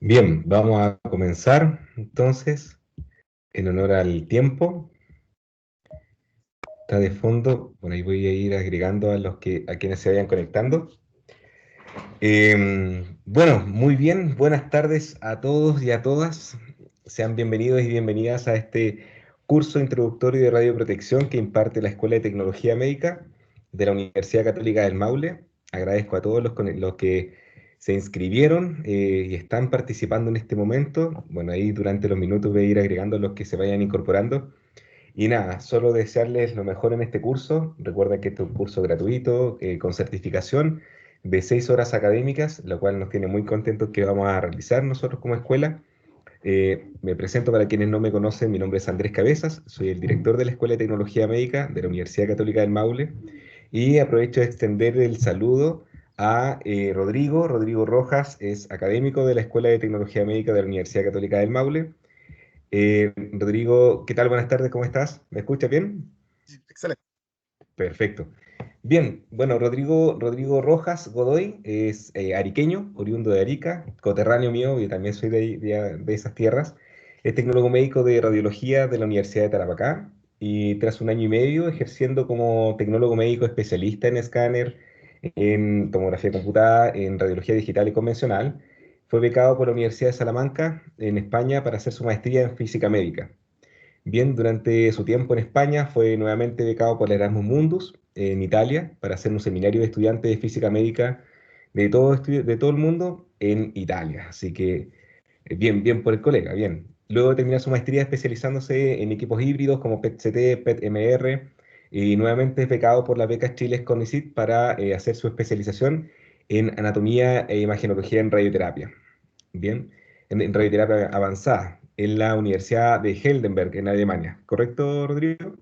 Bien, vamos a comenzar entonces, en honor al tiempo. Está de fondo, bueno, ahí voy a ir agregando a quienes se vayan conectando. Bueno, muy bien, buenas tardes a todos y a todas. Sean bienvenidos y bienvenidas a este curso introductorio de radioprotección que imparte la Escuela de Tecnología Médica de la Universidad Católica del Maule. Agradezco a todos los que se inscribieron y están participando en este momento. Bueno, ahí durante los minutos voy a ir agregando a los que se vayan incorporando. Y nada, solo desearles lo mejor en este curso. Recuerda que este es un curso gratuito, con certificación de 6 horas académicas, lo cual nos tiene muy contentos que vamos a realizar nosotros como escuela. Me presento para quienes no me conocen, mi nombre es Andrés Cabezas, soy el director de la Escuela de Tecnología Médica de la Universidad Católica del Maule y aprovecho de extender el saludo a Rodrigo. Rodrigo Rojas es académico de la Escuela de Tecnología Médica de la Universidad Católica del Maule. Rodrigo, ¿qué tal? Buenas tardes, ¿cómo estás? ¿Me escuchas bien? Excelente. Perfecto. Bien, bueno, Rodrigo Rojas Godoy es ariqueño, oriundo de Arica, coterráneo mío, yo también soy de esas tierras. Es tecnólogo médico de radiología de la Universidad de Tarapacá y tras 1 año y medio ejerciendo como tecnólogo médico especialista en escáner, en tomografía computada, en radiología digital y convencional, fue becado por la Universidad de Salamanca en España para hacer su maestría en física médica. Bien, durante su tiempo en España fue nuevamente becado por el Erasmus Mundus en Italia para hacer un seminario de estudiantes de física médica de todo el mundo en Italia. Así que bien, bien por el colega, bien. Luego de terminar su maestría especializándose en equipos híbridos como PET-CT, PET-MR y nuevamente es becado por la beca Chile CONICYT para hacer su especialización en anatomía e imagenología en radioterapia. Bien, en radioterapia avanzada en la Universidad de Heidelberg, en Alemania. ¿Correcto, Rodrigo?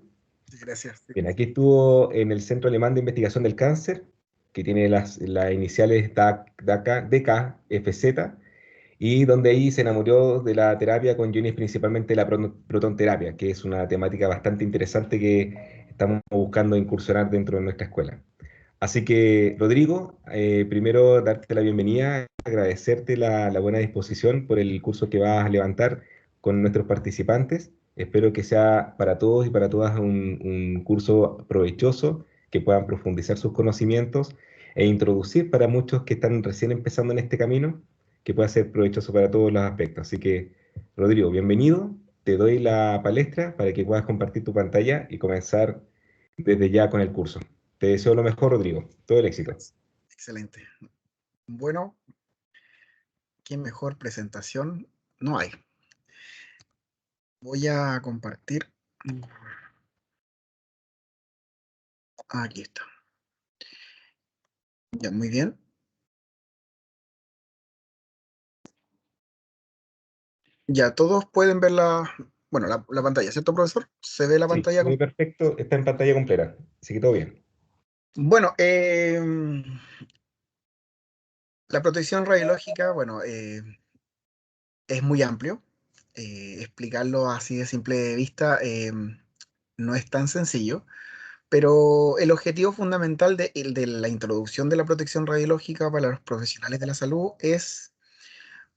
Sí, gracias. Sí. Bien, aquí estuvo en el Centro Alemán de Investigación del Cáncer, que tiene las iniciales DKFZ, y donde ahí se enamoró de la terapia con iones, principalmente la protonterapia, que es una temática bastante interesante que estamos buscando incursionar dentro de nuestra escuela. Así que, Rodrigo, primero darte la bienvenida, agradecerte la buena disposición por el curso que vas a levantar con nuestros participantes. Espero que sea para todos y para todas un curso provechoso, que puedan profundizar sus conocimientos e introducir para muchos que están recién empezando en este camino, que pueda ser provechoso para todos los aspectos. Así que, Rodrigo, bienvenido. Te doy la palestra para que puedas compartir tu pantalla y comenzar desde ya con el curso. Te deseo lo mejor, Rodrigo. Todo el éxito. Excelente. Bueno, ¿qué mejor presentación? No hay. Voy a compartir. Aquí está. Ya, muy bien. Ya, todos pueden ver bueno, la pantalla, ¿cierto, profesor? ¿Se ve la Sí, pantalla? muy perfecto. Está en pantalla completa. Así que todo bien. Bueno, la protección radiológica, bueno, es muy amplio. Explicarlo así de simple vista no es tan sencillo. Pero el objetivo fundamental de la introducción de la protección radiológica para los profesionales de la salud es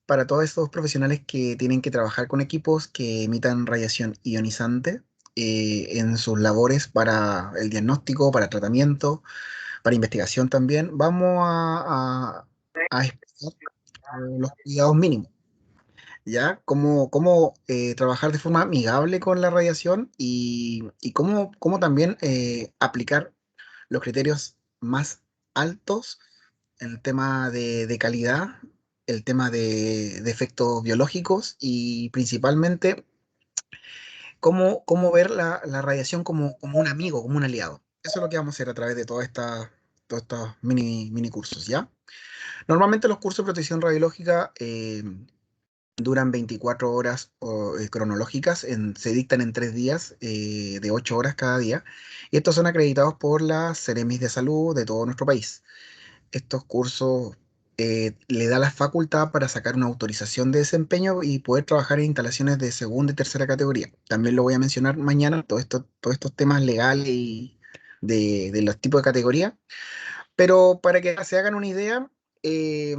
para todos estos profesionales que tienen que trabajar con equipos que emitan radiación ionizante en sus labores para el diagnóstico, para tratamiento, para investigación también. Vamos a explicar los cuidados mínimos. ¿Ya? Cómo trabajar de forma amigable con la radiación y cómo también aplicar los criterios más altos en el tema de calidad, el tema de efectos biológicos y principalmente cómo ver la radiación como un amigo, como un aliado. Eso es lo que vamos a hacer a través de todos estos mini cursos, ¿ya? Normalmente los cursos de protección radiológica duran 24 horas cronológicas, se dictan en 3 días de 8 horas cada día, y estos son acreditados por las Seremis de Salud de todo nuestro país. estos cursos le da la facultad para sacar una autorización de desempeño y poder trabajar en instalaciones de segunda y tercera categoría. También lo voy a mencionar mañana, todos estos temas legales y de los tipos de categoría. Pero para que se hagan una idea, eh,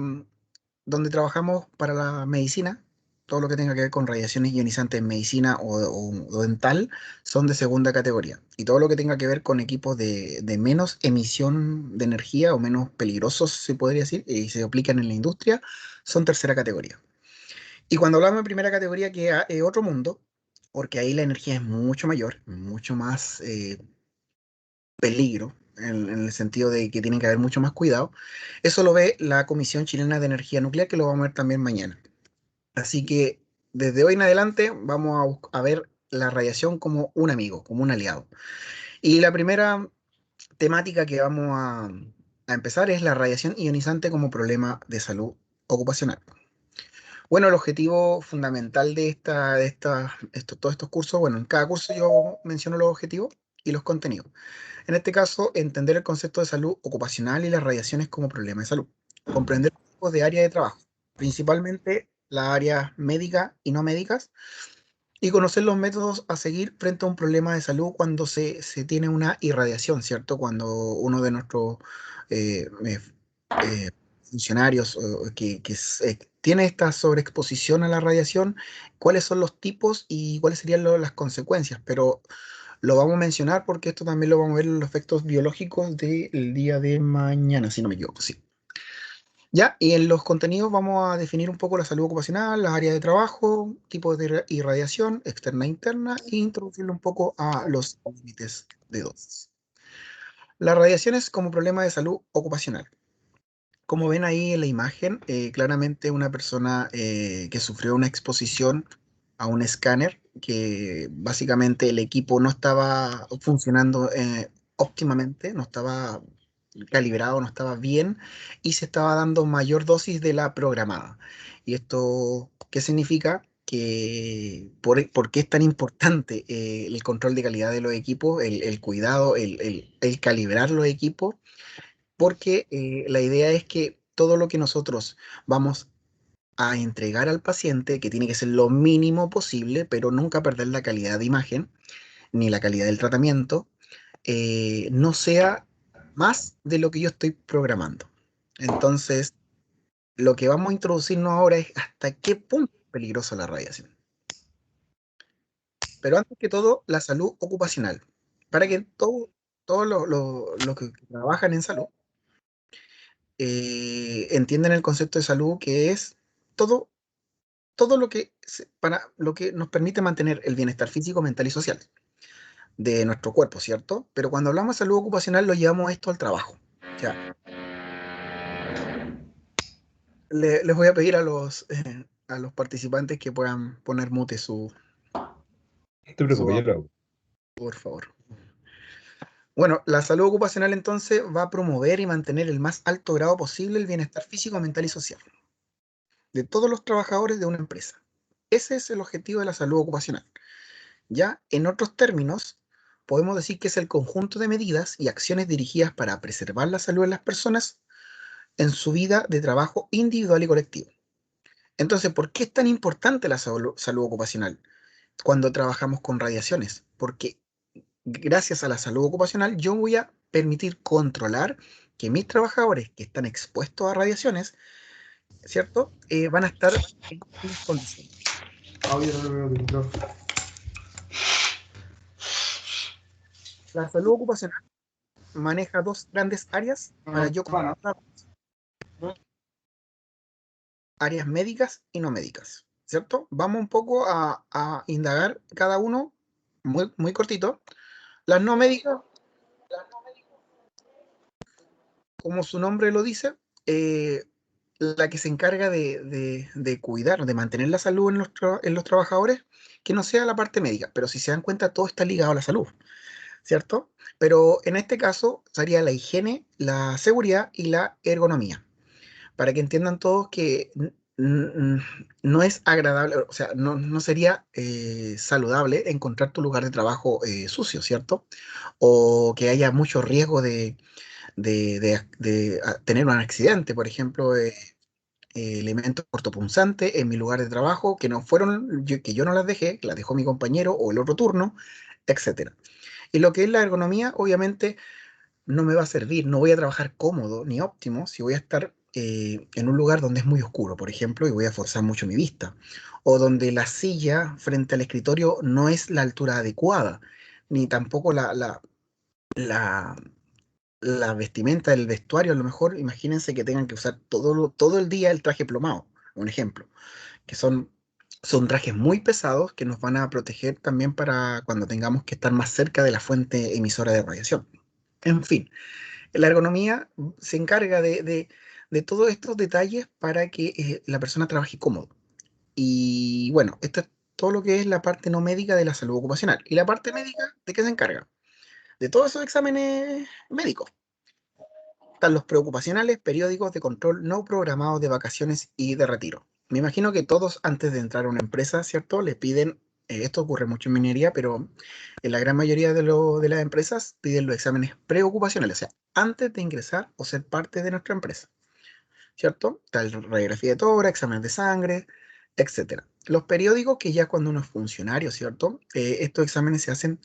donde trabajamos para la medicina, todo lo que tenga que ver con radiaciones ionizantes en medicina o dental, son de segunda categoría. Y todo lo que tenga que ver con equipos de menos emisión de energía o menos peligrosos, se podría decir, y se aplican en la industria, son tercera categoría. Y cuando hablamos de primera categoría, que es otro mundo, porque ahí la energía es mucho mayor, mucho más peligro, en el sentido de que tiene que haber mucho más cuidado. Eso lo ve la Comisión Chilena de Energía Nuclear, que lo vamos a ver también mañana. Así que desde hoy en adelante vamos a ver la radiación como un amigo, como un aliado. Y la primera temática que vamos a empezar es la radiación ionizante como problema de salud ocupacional. Bueno, el objetivo fundamental todos estos cursos, bueno, en cada curso yo menciono los objetivos y los contenidos. En este caso, entender el concepto de salud ocupacional y las radiaciones como problema de salud. Comprender los tipos de áreas de trabajo, principalmente las áreas médicas y no médicas, y conocer los métodos a seguir frente a un problema de salud cuando se tiene una irradiación, ¿cierto? Cuando uno de nuestros eh, eh, eh, funcionarios tiene esta sobreexposición a la radiación, cuáles son los tipos y cuáles serían las consecuencias. Pero lo vamos a mencionar porque esto también lo vamos a ver en los efectos biológicos del día de mañana, si no me equivoco, sí. Ya, y en los contenidos vamos a definir un poco la salud ocupacional, las áreas de trabajo, tipos de irradiación externa e interna, e introducirle un poco a los límites de dosis. Las radiaciones como problema de salud ocupacional. Como ven ahí en la imagen, claramente una persona que sufrió una exposición a un escáner, que básicamente el equipo no estaba funcionando óptimamente, no estaba calibrado, no estaba bien y se estaba dando mayor dosis de la programada. ¿Y esto qué significa? ¿Por qué es tan importante el control de calidad de los equipos, el cuidado, el calibrar los equipos? Porque la idea es que todo lo que nosotros vamos a entregar al paciente, que tiene que ser lo mínimo posible, pero nunca perder la calidad de imagen ni la calidad del tratamiento, no sea más de lo que yo estoy programando. Entonces, lo que vamos a introducirnos ahora es hasta qué punto es peligrosa la radiación. Pero antes que todo, la salud ocupacional. Para que todos los que trabajan en salud entienden el concepto de salud, que es todo, todo lo que, para lo que nos permite mantener el bienestar físico, mental y social de nuestro cuerpo, ¿cierto? Pero cuando hablamos de salud ocupacional lo llevamos esto al trabajo. Ya, les voy a pedir a los participantes que puedan poner mute No te su preocupes, yo audio, lo hago. por favor. Bueno, la salud ocupacional entonces va a promover y mantener el más alto grado posible el bienestar físico, mental y social de todos los trabajadores de una empresa. Ese es el objetivo de la salud ocupacional. Ya, en otros términos, podemos decir que es el conjunto de medidas y acciones dirigidas para preservar la salud de las personas en su vida de trabajo individual y colectivo. Entonces, ¿por qué es tan importante la salud ocupacional cuando trabajamos con radiaciones? Porque gracias a la salud ocupacional yo voy a permitir controlar que mis trabajadores que están expuestos a radiaciones, ¿cierto? Van a estar en óptimas condiciones. La salud ocupacional maneja dos grandes áreas para yo controlar: áreas médicas y no médicas, ¿cierto? Vamos un poco a indagar cada uno muy, muy cortito. Las no médicas, como su nombre lo dice, la que se encarga de cuidar, de mantener la salud en los trabajadores, que no sea la parte médica, pero si se dan cuenta, todo está ligado a la salud, ¿cierto? Pero en este caso sería la higiene, la seguridad y la ergonomía, para que entiendan todos que no es agradable, o sea, no sería saludable encontrar tu lugar de trabajo sucio, ¿cierto? O que haya mucho riesgo tener un accidente, por ejemplo, elementos cortopunzantes en mi lugar de trabajo que no fueron, que yo no las dejé, que las dejó mi compañero o el otro turno, etcétera. Y lo que es la ergonomía, obviamente, no me va a servir, no voy a trabajar cómodo ni óptimo si voy a estar en un lugar donde es muy oscuro, por ejemplo, y voy a forzar mucho mi vista, o donde la silla frente al escritorio no es la altura adecuada, ni tampoco la, la vestimenta, el vestuario, a lo mejor, imagínense que tengan que usar todo el día el traje plomado, un ejemplo, que son trajes muy pesados que nos van a proteger también para cuando tengamos que estar más cerca de la fuente emisora de radiación. En fin, la ergonomía se encarga de todos estos detalles para que la persona trabaje cómodo. Y bueno, esto es todo lo que es la parte no médica de la salud ocupacional. ¿Y la parte médica de qué se encarga? De todos esos exámenes médicos. Están los preocupacionales, periódicos de control no programados de vacaciones y de retiro. Me imagino que todos antes de entrar a una empresa, ¿cierto? Le piden, esto ocurre mucho en minería, pero en la gran mayoría de las empresas piden los exámenes preocupacionales, o sea, antes de ingresar o ser parte de nuestra empresa. ¿Cierto? Tal radiografía de tórax, exámenes de sangre, etcétera. Los periódicos, que ya cuando uno es funcionario, ¿cierto? Estos exámenes se hacen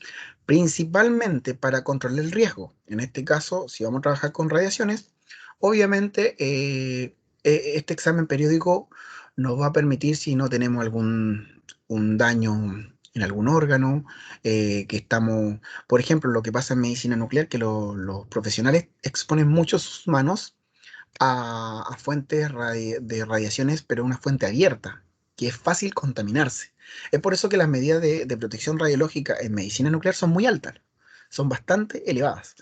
principalmente para controlar el riesgo. En este caso, si vamos a trabajar con radiaciones, obviamente este examen periódico nos va a permitir si no tenemos algún un daño en algún órgano, que estamos, por ejemplo, lo que pasa en medicina nuclear, que los profesionales exponen mucho sus manos a fuentes de radiaciones, pero una fuente abierta, que es fácil contaminarse. Es por eso que las medidas de protección radiológica en medicina nuclear son muy altas, son bastante elevadas.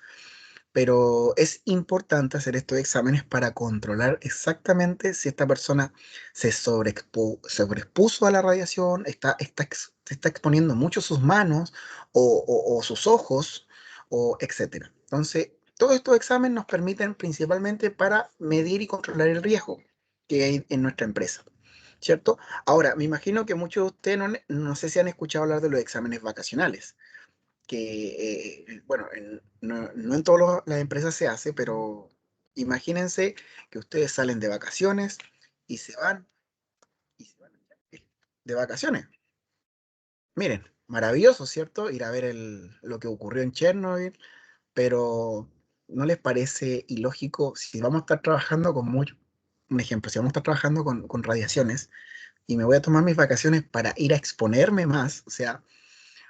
Pero es importante hacer estos exámenes para controlar exactamente si esta persona sobreexpuso a la radiación, se está exponiendo mucho sus manos o sus ojos, o etcétera. Entonces, todos estos exámenes nos permiten principalmente para medir y controlar el riesgo que hay en nuestra empresa, ¿cierto? Ahora, me imagino que muchos de ustedes no sé si han escuchado hablar de los exámenes vacacionales que, bueno, no en todas las empresas se hace, pero imagínense que ustedes salen de vacaciones y y se van de vacaciones. Miren, maravilloso, ¿cierto? Ir a ver lo que ocurrió en Chernobyl, pero ¿no les parece ilógico si vamos a estar trabajando con mucho, un ejemplo, si vamos a estar trabajando con radiaciones y me voy a tomar mis vacaciones para ir a exponerme más? O sea,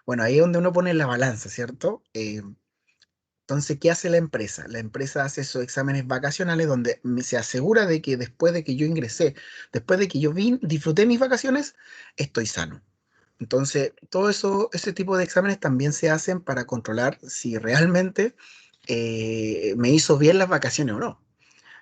bueno, ahí es donde uno pone la balanza, ¿cierto? Entonces, ¿qué hace la empresa? La empresa hace esos exámenes vacacionales donde se asegura de que después de que yo ingresé, después de que yo disfruté mis vacaciones, estoy sano. Entonces, todo eso, ese tipo de exámenes también se hacen para controlar si realmente me hizo bien las vacaciones o no.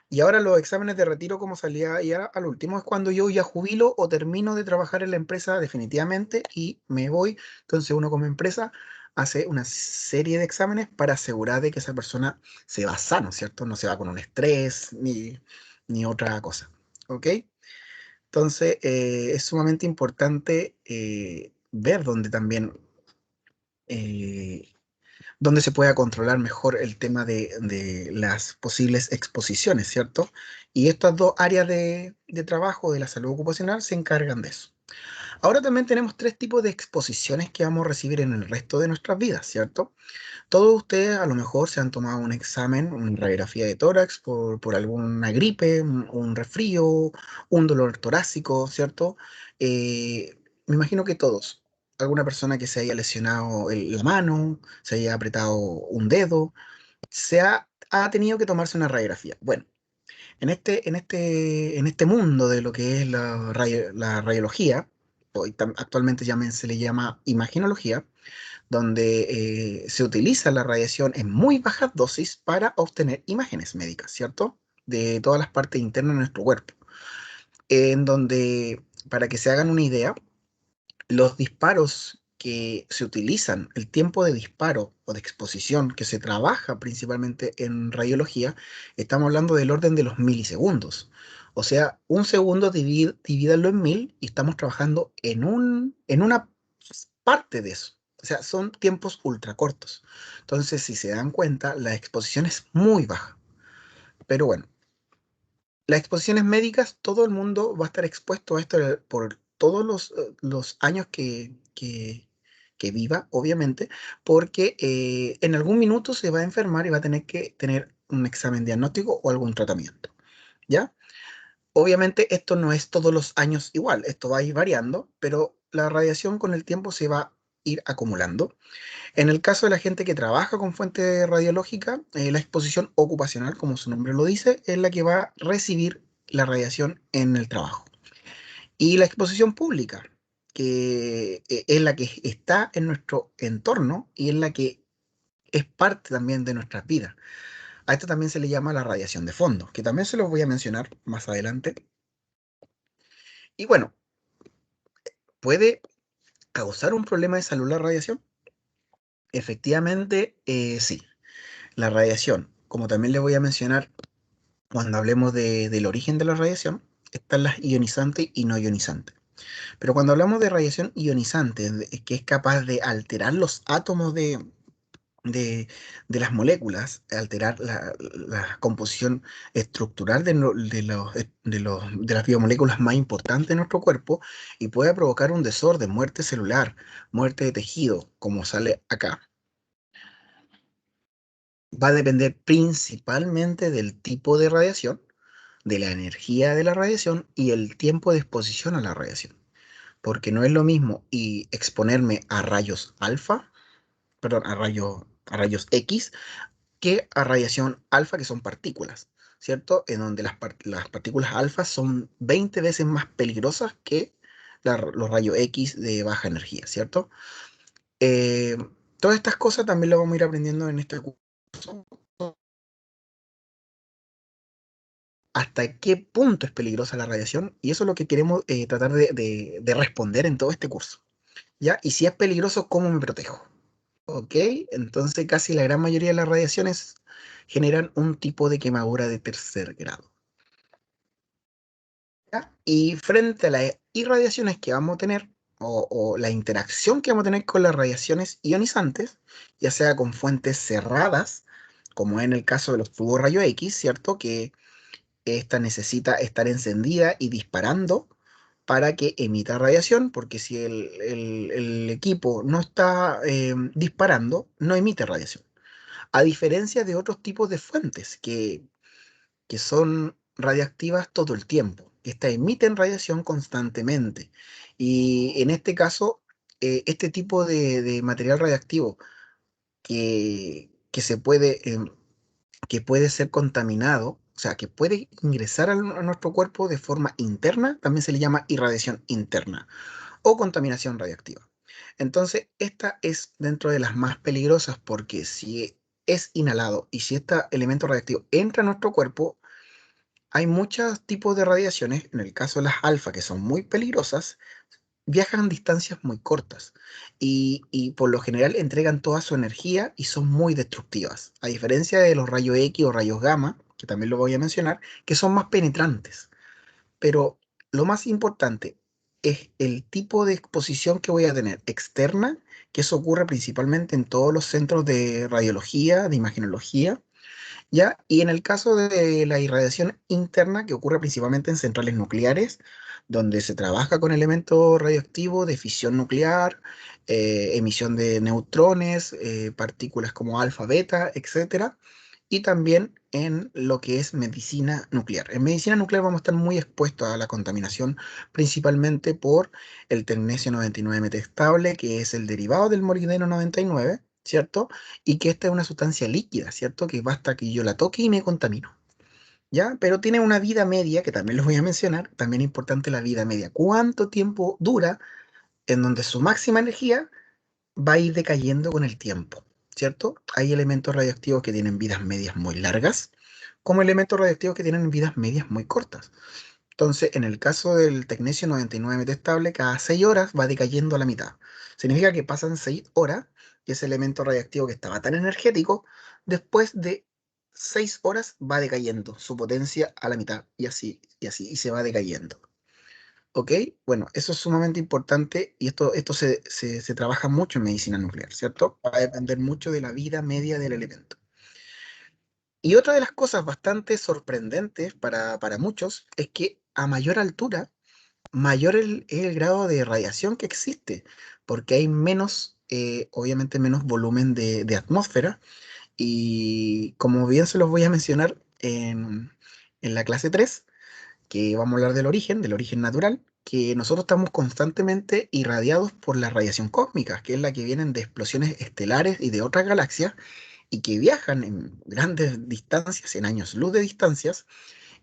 Y ahora los exámenes de retiro, como salía ya al último, es cuando yo ya jubilo o termino de trabajar en la empresa definitivamente y me voy. Entonces uno como empresa hace una serie de exámenes para asegurar de que esa persona se va sano, ¿cierto? No se va con un estrés ni otra cosa. ¿Ok? Entonces es sumamente importante ver dónde también eh, donde se pueda controlar mejor el tema de las posibles exposiciones, ¿cierto? Y estas dos áreas de trabajo de la salud ocupacional se encargan de eso. Ahora también tenemos tres tipos de exposiciones que vamos a recibir en el resto de nuestras vidas, ¿cierto? Todos ustedes a lo mejor se han tomado un examen, una radiografía de tórax por alguna gripe, un resfrío, un dolor torácico, ¿cierto? Me imagino que todos. Alguna persona que se haya lesionado la mano, se haya apretado un dedo, ha tenido que tomarse una radiografía. Bueno, en este mundo de lo que es la radiología, actualmente se le llama imagenología, donde se utiliza la radiación en muy bajas dosis para obtener imágenes médicas, ¿cierto? De todas las partes internas de nuestro cuerpo. En donde, para que se hagan una idea, los disparos que se utilizan, el tiempo de disparo o de exposición que se trabaja principalmente en radiología, estamos hablando del orden de los milisegundos. O sea, un segundo divídanlo en 1000 y estamos trabajando en una parte de eso. O sea, son tiempos ultra cortos. Entonces, si se dan cuenta, la exposición es muy baja. Pero bueno, las exposiciones médicas, todo el mundo va a estar expuesto a esto por todos los años que viva, obviamente, porque en algún minuto se va a enfermar y va a tener que tener un examen diagnóstico o algún tratamiento, ¿ya? Obviamente esto no es todos los años igual, esto va a ir variando, pero la radiación con el tiempo se va a ir acumulando. En el caso de la gente que trabaja con fuente radiológica, la exposición ocupacional, como su nombre lo dice, es la que va a recibir la radiación en el trabajo. Y la exposición pública, que es la que está en nuestro entorno y es la que es parte también de nuestras vidas. A esto también se le llama la radiación de fondo, que también se los voy a mencionar más adelante. Y bueno, ¿puede causar un problema de salud la radiación? Efectivamente, sí. La radiación, como también les voy a mencionar cuando hablemos del origen de la radiación, están las ionizantes y no ionizantes. Pero cuando hablamos de radiación ionizante, que es capaz de alterar los átomos de- de las moléculas, alterar la composición estructural de las biomoléculas más importantes de nuestro cuerpo y puede provocar un desorden, muerte celular, muerte de tejido, como sale acá, va a depender principalmente del tipo de radiación, de la energía de la radiación y el tiempo de exposición a la radiación. Porque no es lo mismo y exponerme a rayos alfa, perdón, a rayos X, que a radiación alfa, que son partículas, ¿cierto? En donde las partículas alfa son 20 veces más peligrosas que los rayos X de baja energía, ¿cierto? Eh, todas estas cosas también lo vamos a ir aprendiendo en este curso. Hasta qué punto es peligrosa la radiación y eso es lo que queremos tratar de responder en todo este curso, ¿ya? Y si es peligroso, ¿cómo me protejo? ¿Ok? Entonces casi la gran mayoría de las radiaciones generan un tipo de quemadura de tercer grado, ¿ya? Y frente a las irradiaciones que vamos a tener o la interacción que vamos a tener con las radiaciones ionizantes, ya sea con fuentes cerradas, como en el caso de los tubos rayo X, ¿cierto? Que esta necesita estar encendida y disparando para que emita radiación, porque si el equipo no está disparando, no emite radiación. A diferencia de otros tipos de fuentes que son radiactivas todo el tiempo. Estas emiten radiación constantemente. Y en este caso, este tipo de material radiactivo que se puede que puede ser contaminado, o sea, que puede ingresar a nuestro cuerpo de forma interna, también se le llama irradiación interna o contaminación radiactiva. Entonces, esta es dentro de las más peligrosas porque si es inhalado y si este elemento radiactivo entra a nuestro cuerpo, hay muchos tipos de radiaciones, en el caso de las alfa, que son muy peligrosas, viajan distancias muy cortas y por lo general entregan toda su energía y son muy destructivas, a diferencia de los rayos X o rayos gamma, que también lo voy a mencionar, que son más penetrantes. Pero lo más importante es el tipo de exposición que voy a tener externa, que eso ocurre principalmente en todos los centros de radiología, de imagenología, ¿ya? Y en el caso de la irradiación interna, que ocurre principalmente en centrales nucleares, donde se trabaja con elementos radioactivos de fisión nuclear, emisión de neutrones, partículas como alfa, beta, etcétera, y también en lo que es medicina nuclear. En medicina nuclear vamos a estar muy expuestos a la contaminación, principalmente por el tecnecio 99 metestable, que es el derivado del molibdeno 99, ¿cierto? Y que esta es una sustancia líquida, ¿cierto? Que basta que yo la toque y me contamino, ¿ya? Pero tiene una vida media, que también les voy a mencionar, también es importante la vida media. ¿Cuánto tiempo dura en donde su máxima energía va a ir decayendo con el tiempo, ¿cierto? Hay elementos radioactivos que tienen vidas medias muy largas, como elementos radioactivos que tienen vidas medias muy cortas. Entonces, en el caso del tecnecio 99 metestable, cada 6 horas va decayendo a la mitad. Significa que pasan 6 horas y ese elemento radiactivo que estaba tan energético, después de 6 horas va decayendo su potencia a la mitad y así, y se va decayendo. ¿Ok? Bueno, eso es sumamente importante y esto se trabaja mucho en medicina nuclear, ¿cierto? Va a depender mucho de la vida media del elemento. Y otra de las cosas bastante sorprendentes para muchos es que a mayor altura, mayor es el grado de radiación que existe, porque hay menos, obviamente menos volumen de atmósfera. Y como bien se los voy a mencionar en la clase 3, que vamos a hablar del origen natural, que nosotros estamos constantemente irradiados por la radiación cósmica, que es la que vienen de explosiones estelares y de otras galaxias, y que viajan en grandes distancias, en años luz de distancias,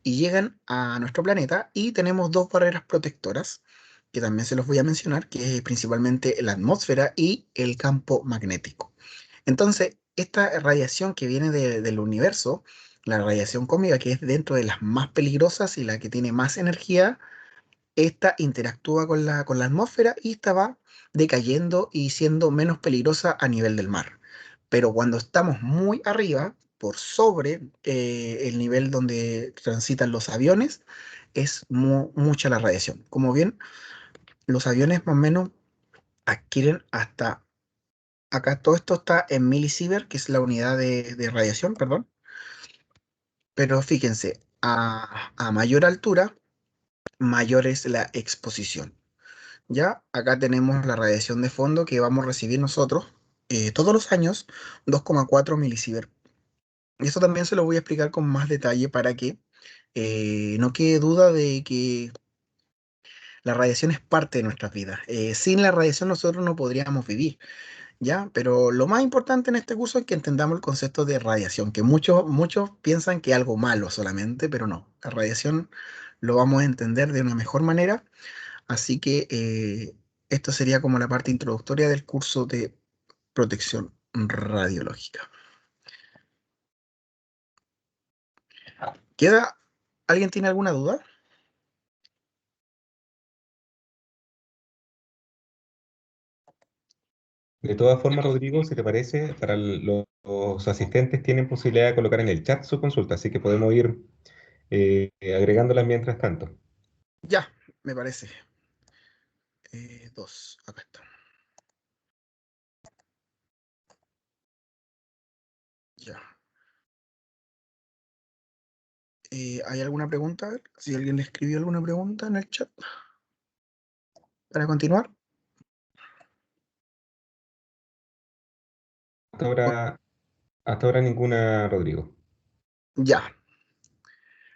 y llegan a nuestro planeta, y tenemos dos barreras protectoras, que también se los voy a mencionar, que es principalmente la atmósfera y el campo magnético. Entonces, esta radiación que viene del universo, la radiación cósmica, que es dentro de las más peligrosas y la que tiene más energía, esta interactúa con la atmósfera y esta va decayendo y siendo menos peligrosa a nivel del mar. Pero cuando estamos muy arriba, por sobre el nivel donde transitan los aviones, es mucha la radiación. Como bien, los aviones más o menos adquieren hasta, acá todo esto está en milisievert, que es la unidad de radiación, perdón, pero fíjense, a mayor altura, mayor es la exposición. Ya, acá tenemos la radiación de fondo que vamos a recibir nosotros todos los años, 2,4 milisievert. Y esto también se lo voy a explicar con más detalle para que no quede duda de que la radiación es parte de nuestras vidas. Sin la radiación nosotros no podríamos vivir, ¿ya? Pero lo más importante en este curso es que entendamos el concepto de radiación, que muchos piensan que es algo malo solamente, pero no. La radiación lo vamos a entender de una mejor manera. Así que esto sería como la parte introductoria del curso de protección radiológica. ¿Queda? ¿Alguien tiene alguna duda? De todas formas, Rodrigo, si te parece, para los asistentes tienen posibilidad de colocar en el chat su consulta, así que podemos ir agregándolas mientras tanto. Ya, me parece. Dos, acá está. Ya. ¿Hay alguna pregunta? A ver, si alguien le escribió alguna pregunta en el chat para continuar. Hasta O- ahora, hasta ahora ninguna, Rodrigo. Ya.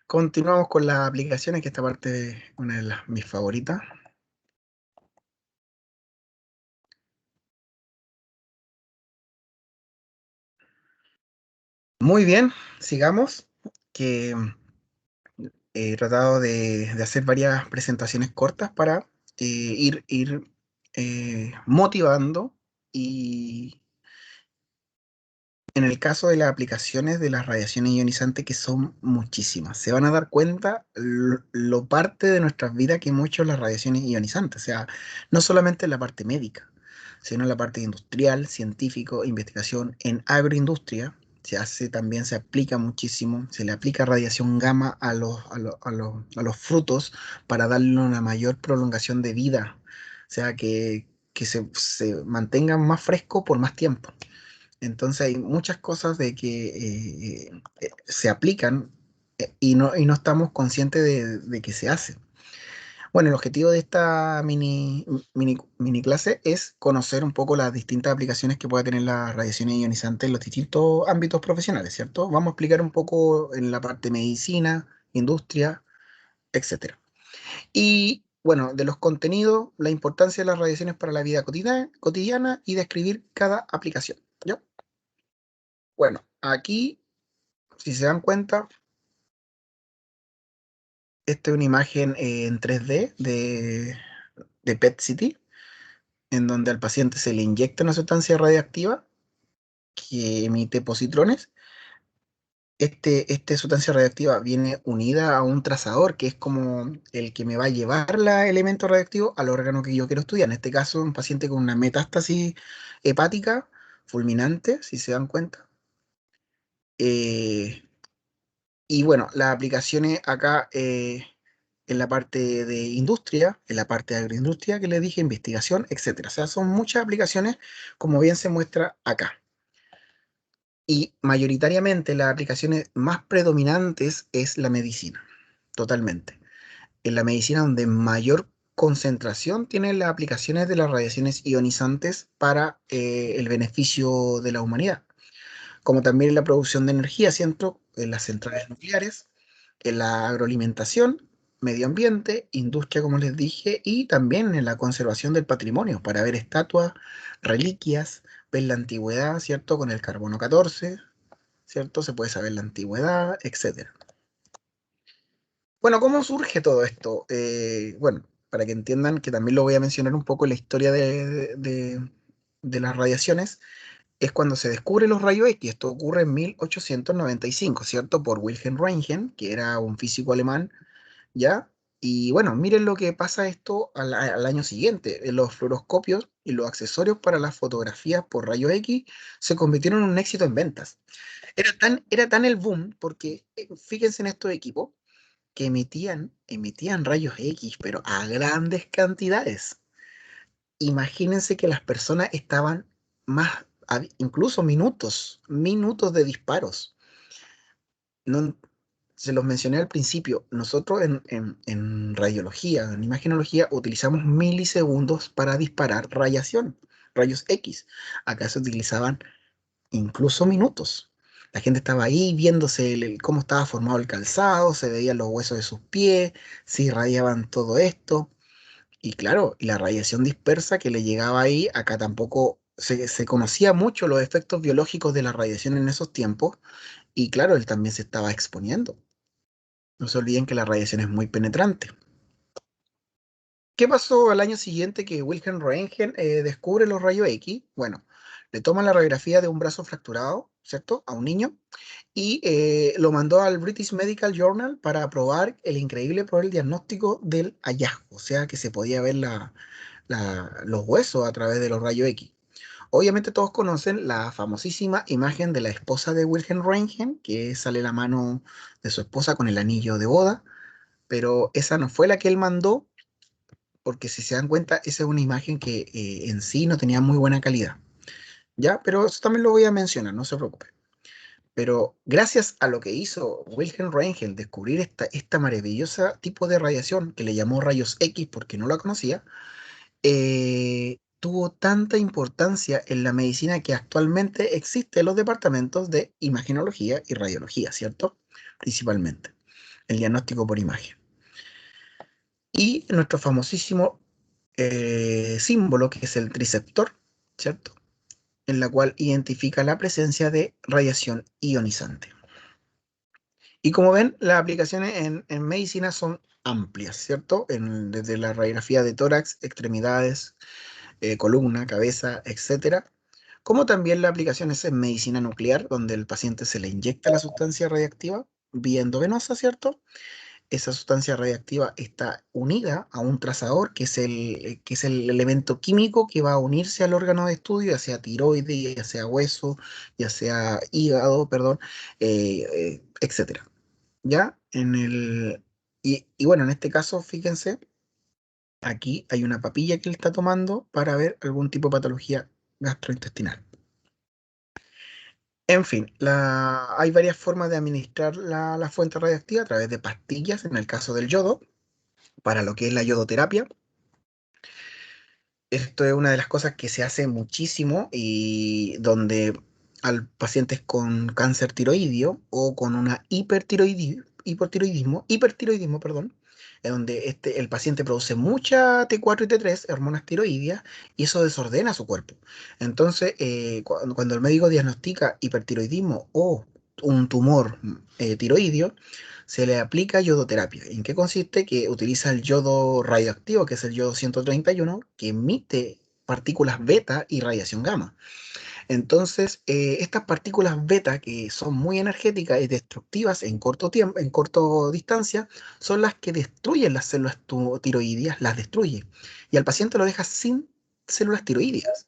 Continuamos con las aplicaciones, que esta parte es una de mis favoritas. Muy bien, sigamos. Que he tratado de hacer varias presentaciones cortas para ir motivando, y en el caso de las aplicaciones de las radiaciones ionizantes, que son muchísimas, se van a dar cuenta lo parte de nuestras vidas que mucho las radiaciones ionizantes, o sea, no solamente en la parte médica, sino en la parte industrial, científico, investigación, en agroindustria. Se hace, también se aplica muchísimo, se le aplica radiación gamma a los frutos para darle una mayor prolongación de vida, o sea, que se mantengan más frescos por más tiempo. Entonces hay muchas cosas de que se aplican, y no estamos conscientes de que se hace. Bueno, el objetivo de esta mini clase es conocer un poco las distintas aplicaciones que puede tener la radiación ionizante en los distintos ámbitos profesionales, ¿cierto? Vamos a explicar un poco en la parte medicina, industria, etcétera. Y bueno, de los contenidos, la importancia de las radiaciones para la vida cotidiana y describir cada aplicación, ¿ya? Bueno, aquí, si se dan cuenta, esta es una imagen en 3D de PET-CT, en donde al paciente se le inyecta una sustancia radiactiva que emite positrones. Esta sustancia radiactiva viene unida a un trazador, que es como el que me va a llevar el elemento radiactivo al órgano que yo quiero estudiar. En este caso, un paciente con una metástasis hepática fulminante, si se dan cuenta. Eh, y bueno, las aplicaciones acá, en la parte de industria, en la parte de agroindustria que les dije, investigación, etcétera. O sea, son muchas aplicaciones, como bien se muestra acá. Y mayoritariamente las aplicaciones más predominantes es la medicina, totalmente. En la medicina donde mayor concentración tienen las aplicaciones de las radiaciones ionizantes para el beneficio de la humanidad, como también en la producción de energía, ¿cierto? En las centrales nucleares, en la agroalimentación, medio ambiente, industria, como les dije, y también en la conservación del patrimonio, para ver estatuas, reliquias, ver la antigüedad, ¿cierto? Con el carbono 14, ¿cierto? Se puede saber la antigüedad, etcétera. Bueno, ¿cómo surge todo esto? Bueno, para que entiendan que también lo voy a mencionar un poco en la historia de las radiaciones, es cuando se descubren los rayos X. Esto ocurre en 1895, ¿cierto? Por Wilhelm Röntgen, que era un físico alemán, ¿ya? Y bueno, miren lo que pasa esto al año siguiente. Los fluoroscopios y los accesorios para las fotografías por rayos X se convirtieron en un éxito en ventas. Era tan el boom, porque fíjense en estos equipos que emitían rayos X, pero a grandes cantidades. Imagínense que las personas estaban incluso minutos de disparos. No, se los mencioné al principio, nosotros en radiología, en imagenología, utilizamos milisegundos para disparar radiación, rayos X. Acá se utilizaban incluso minutos. La gente estaba ahí viéndose cómo estaba formado el calzado, se veían los huesos de sus pies, se irradiaban todo esto. Y claro, y la radiación dispersa que le llegaba ahí, acá tampoco se conocía mucho los efectos biológicos de la radiación en esos tiempos. Y claro, él también se estaba exponiendo. No se olviden que la radiación es muy penetrante. ¿Qué pasó al año siguiente que Wilhelm Röntgen descubre los rayos X? Bueno, le toman la radiografía de un brazo fracturado, ¿cierto? A un niño y lo mandó al British Medical Journal para aprobar el increíble por el diagnóstico del hallazgo, o sea que se podía ver los huesos a través de los rayos X. Obviamente todos conocen la famosísima imagen de la esposa de Wilhelm Röntgen, que sale la mano de su esposa con el anillo de boda, pero esa no fue la que él mandó, porque si se dan cuenta, esa es una imagen que en sí no tenía muy buena calidad. ¿Ya? Pero eso también lo voy a mencionar, no se preocupe. Pero gracias a lo que hizo Wilhelm Röntgen, descubrir esta maravillosa tipo de radiación que le llamó rayos X porque no la conocía, tuvo tanta importancia en la medicina que actualmente existen los departamentos de imagenología y radiología, ¿cierto? Principalmente, el diagnóstico por imagen. Y nuestro famosísimo símbolo, que es el triceptor, ¿cierto? En la cual identifica la presencia de radiación ionizante. Y como ven, las aplicaciones en medicina son amplias, ¿cierto? Desde la radiografía de tórax, extremidades, columna, cabeza, etcétera. Como también las aplicaciones en medicina nuclear, donde el paciente se le inyecta la sustancia radiactiva vía endovenosa, ¿cierto? Esa sustancia radiactiva está unida a un trazador, que es el elemento químico que va a unirse al órgano de estudio, ya sea tiroides, ya sea hueso, ya sea hígado, perdón, etcétera. ¿Ya? Y bueno, en este caso, fíjense, aquí hay una papilla que él está tomando para ver algún tipo de patología gastrointestinal. En fin, hay varias formas de administrar la fuente radiactiva a través de pastillas, en el caso del yodo, para lo que es la yodoterapia. Esto es una de las cosas que se hace muchísimo y donde al pacientes con cáncer tiroideo o con una hipertiroidismo, perdón, en donde el paciente produce mucha T4 y T3, hormonas tiroideas, y eso desordena su cuerpo. Entonces, cuando el médico diagnostica hipertiroidismo o un tumor tiroideo, se le aplica yodoterapia. ¿En qué consiste? Que utiliza el yodo radioactivo, que es el yodo 131, que emite partículas beta y radiación gamma. Entonces, estas partículas beta, que son muy energéticas y destructivas en corto tiempo, en corto distancia, son las que destruyen las células tiroideas, las destruye. Y al paciente lo deja sin células tiroideas.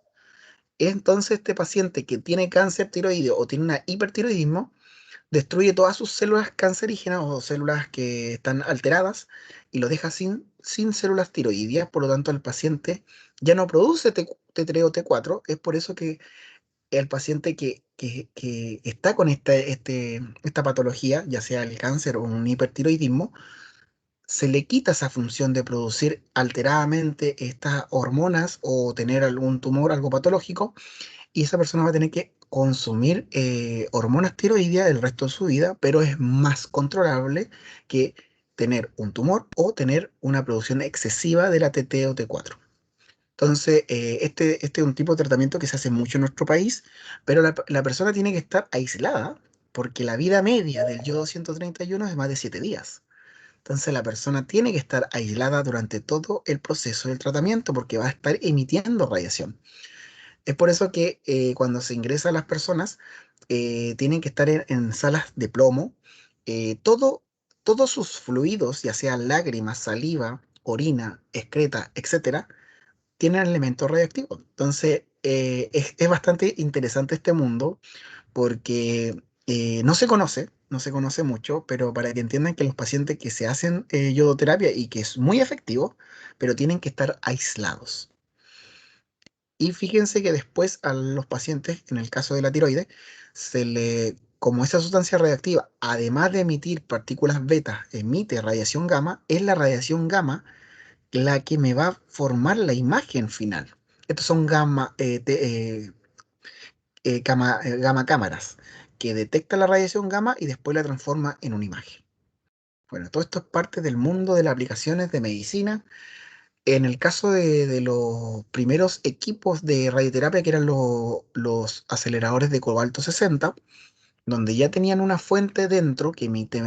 Entonces, este paciente que tiene cáncer tiroideo o tiene una hipertiroidismo, destruye todas sus células cancerígenas o células que están alteradas y lo deja sin células tiroideas. Por lo tanto, el paciente ya no produce T3 o T4. Es por eso que el paciente que que está con esta patología, ya sea el cáncer o un hipertiroidismo, se le quita esa función de producir alteradamente estas hormonas o tener algún tumor, algo patológico, y esa persona va a tener que consumir hormonas tiroideas el resto de su vida, pero es más controlable que tener un tumor o tener una producción excesiva de la TT o T4. Entonces, este es un tipo de tratamiento que se hace mucho en nuestro país, pero la persona tiene que estar aislada porque la vida media del yodo 131 es más de 7 días. Entonces, la persona tiene que estar aislada durante todo el proceso del tratamiento porque va a estar emitiendo radiación. Es por eso que cuando se ingresa a las personas, tienen que estar en salas de plomo. Todos sus fluidos, ya sean lágrimas, saliva, orina, excreta, etcétera, tienen elementos radioactivos. Entonces, es bastante interesante este mundo porque no se conoce mucho, pero para que entiendan que los pacientes que se hacen yodoterapia y que es muy efectivo, pero tienen que estar aislados. Y fíjense que después a los pacientes, en el caso de la tiroides, como esa sustancia radiactiva, además de emitir partículas beta, emite radiación gamma, es la radiación gamma la que me va a formar la imagen final. Estos son gamma cámaras, que detecta la radiación gamma y después la transforma en una imagen. Bueno, todo esto es parte del mundo de las aplicaciones de medicina. En el caso de los primeros equipos de radioterapia, que eran los aceleradores de cobalto 60, donde ya tenían una fuente dentro que emite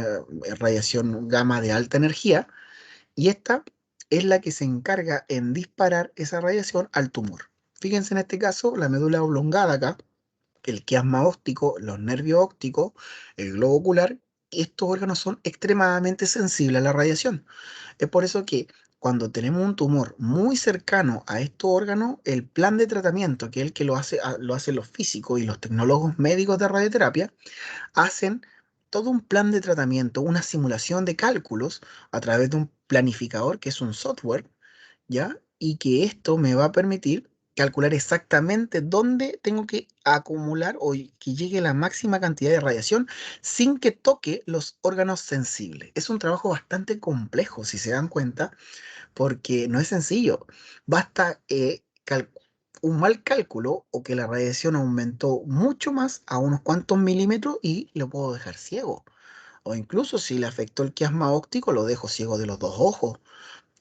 radiación gamma de alta energía, y esta es la que se encarga en disparar esa radiación al tumor. Fíjense en este caso, la médula oblongada acá, el quiasma óptico, los nervios ópticos, el globo ocular, estos órganos son extremadamente sensibles a la radiación. Es por eso que cuando tenemos un tumor muy cercano a estos órganos, el plan de tratamiento, que es el que lo hacen los físicos y los tecnólogos médicos de radioterapia, hacen todo un plan de tratamiento, una simulación de cálculos a través de un planificador, que es un software, ¿ya? Y que esto me va a permitir calcular exactamente dónde tengo que acumular o que llegue la máxima cantidad de radiación sin que toque los órganos sensibles. Es un trabajo bastante complejo, si se dan cuenta, porque no es sencillo. Basta un mal cálculo o que la radiación aumentó mucho más a unos cuantos milímetros y lo puedo dejar ciego. O incluso si le afectó el quiasma óptico, lo dejo ciego de los dos ojos.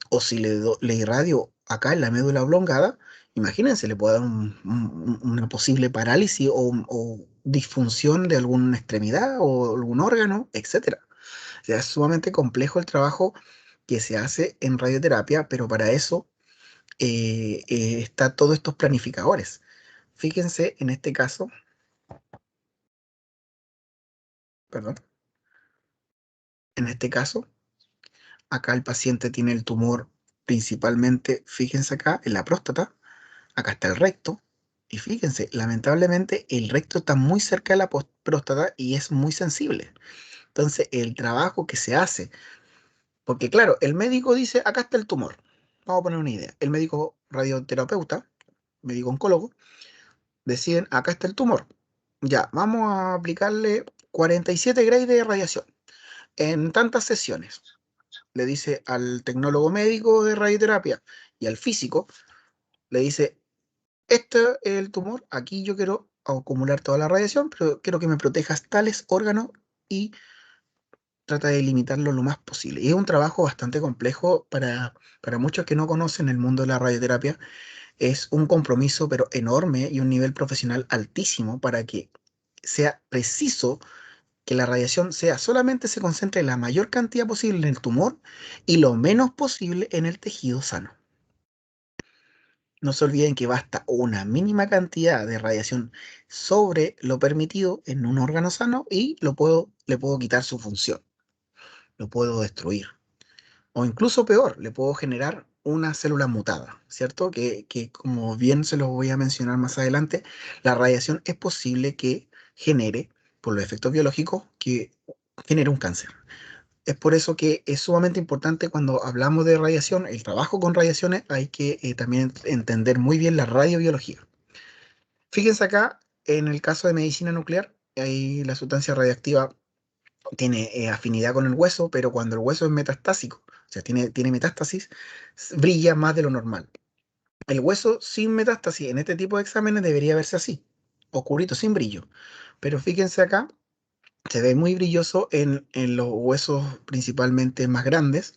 O si le irradio acá en la médula oblongada, imagínense, le puede dar una posible parálisis o disfunción de alguna extremidad o algún órgano, etcétera. O sea, es sumamente complejo el trabajo que se hace en radioterapia, pero para eso está todos estos planificadores. Fíjense en este caso, perdón, en este caso, acá el paciente tiene el tumor principalmente, fíjense acá, en la próstata. Acá está el recto. Y fíjense, lamentablemente el recto está muy cerca de la próstata y es muy sensible. Entonces, el trabajo que se hace, porque claro, el médico dice, acá está el tumor. Vamos a poner una idea. El médico radioterapeuta, médico oncólogo, deciden, acá está el tumor. Ya, vamos a aplicarle 47 grays de radiación en tantas sesiones. Le dice al tecnólogo médico de radioterapia y al físico, le dice, este es el tumor, aquí yo quiero acumular toda la radiación, pero quiero que me protejas tales órganos y trata de limitarlo lo más posible. Y es un trabajo bastante complejo para muchos que no conocen el mundo de la radioterapia. Es un compromiso, pero enorme y un nivel profesional altísimo para que sea preciso que la radiación solamente se concentre la mayor cantidad posible en el tumor y lo menos posible en el tejido sano. No se olviden que basta una mínima cantidad de radiación sobre lo permitido en un órgano sano y le puedo quitar su función, lo puedo destruir. O incluso peor, le puedo generar una célula mutada, ¿cierto? Que como bien se los voy a mencionar más adelante, la radiación es posible que genere, por los efectos biológicos, que genere un cáncer. Es por eso que es sumamente importante cuando hablamos de radiación, el trabajo con radiaciones, hay que también entender muy bien la radiobiología. Fíjense acá, en el caso de medicina nuclear, ahí la sustancia radiactiva tiene afinidad con el hueso, pero cuando el hueso es metastásico, o sea, tiene metástasis, brilla más de lo normal. El hueso sin metástasis en este tipo de exámenes debería verse así, oscurito, sin brillo. Pero fíjense acá, se ve muy brilloso en los huesos principalmente más grandes,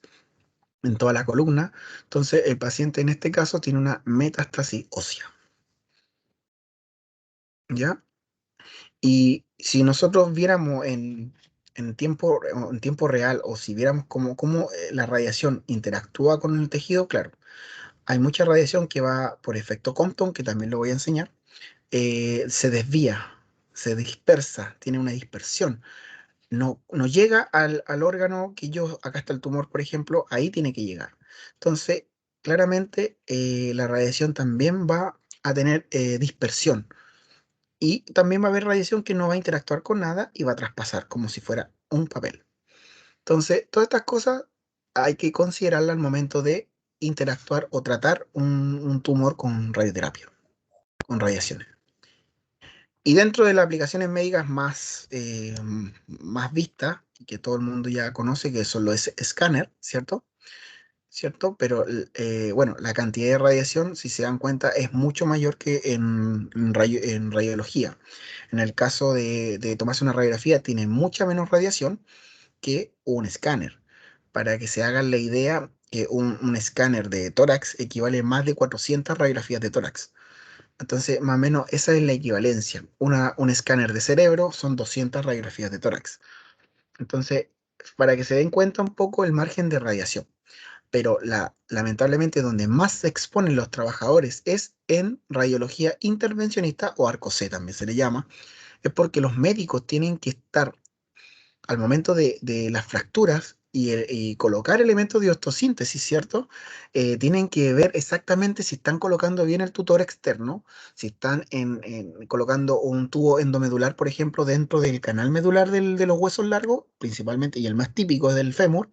en toda la columna. Entonces, el paciente en este caso tiene una metástasis ósea, ¿ya? Y si nosotros viéramos en tiempo real o si viéramos cómo la radiación interactúa con el tejido, claro, hay mucha radiación que va por efecto Compton, que también lo voy a enseñar, se desvía, se dispersa, tiene una dispersión. No llega al órgano que yo, acá está el tumor, por ejemplo, ahí tiene que llegar. Entonces, claramente la radiación también va a tener dispersión y también va a haber radiación que no va a interactuar con nada y va a traspasar como si fuera un papel. Entonces, todas estas cosas hay que considerarlas al momento de interactuar o tratar un tumor con radioterapia, con radiaciones. Y dentro de las aplicaciones médicas más vistas, que todo el mundo ya conoce, que son los escáner, ¿cierto? ¿Cierto? Pero bueno, la cantidad de radiación, si se dan cuenta, es mucho mayor que en radiología. En el caso de tomarse una radiografía, tiene mucha menos radiación que un escáner. Para que se hagan la idea, que un escáner de tórax equivale a más de 400 radiografías de tórax. Entonces, más o menos, esa es la equivalencia. Un escáner de cerebro son 200 radiografías de tórax. Entonces, para que se den cuenta un poco el margen de radiación. Pero lamentablemente donde más se exponen los trabajadores es en radiología intervencionista o arco C también se le llama, es porque los médicos tienen que estar al momento de las fracturas y colocar elementos de osteosíntesis, ¿cierto? Tienen que ver exactamente si están colocando bien el tutor externo, si están colocando un tubo endomedular, por ejemplo, dentro del canal medular de los huesos largos, principalmente, y el más típico es del fémur.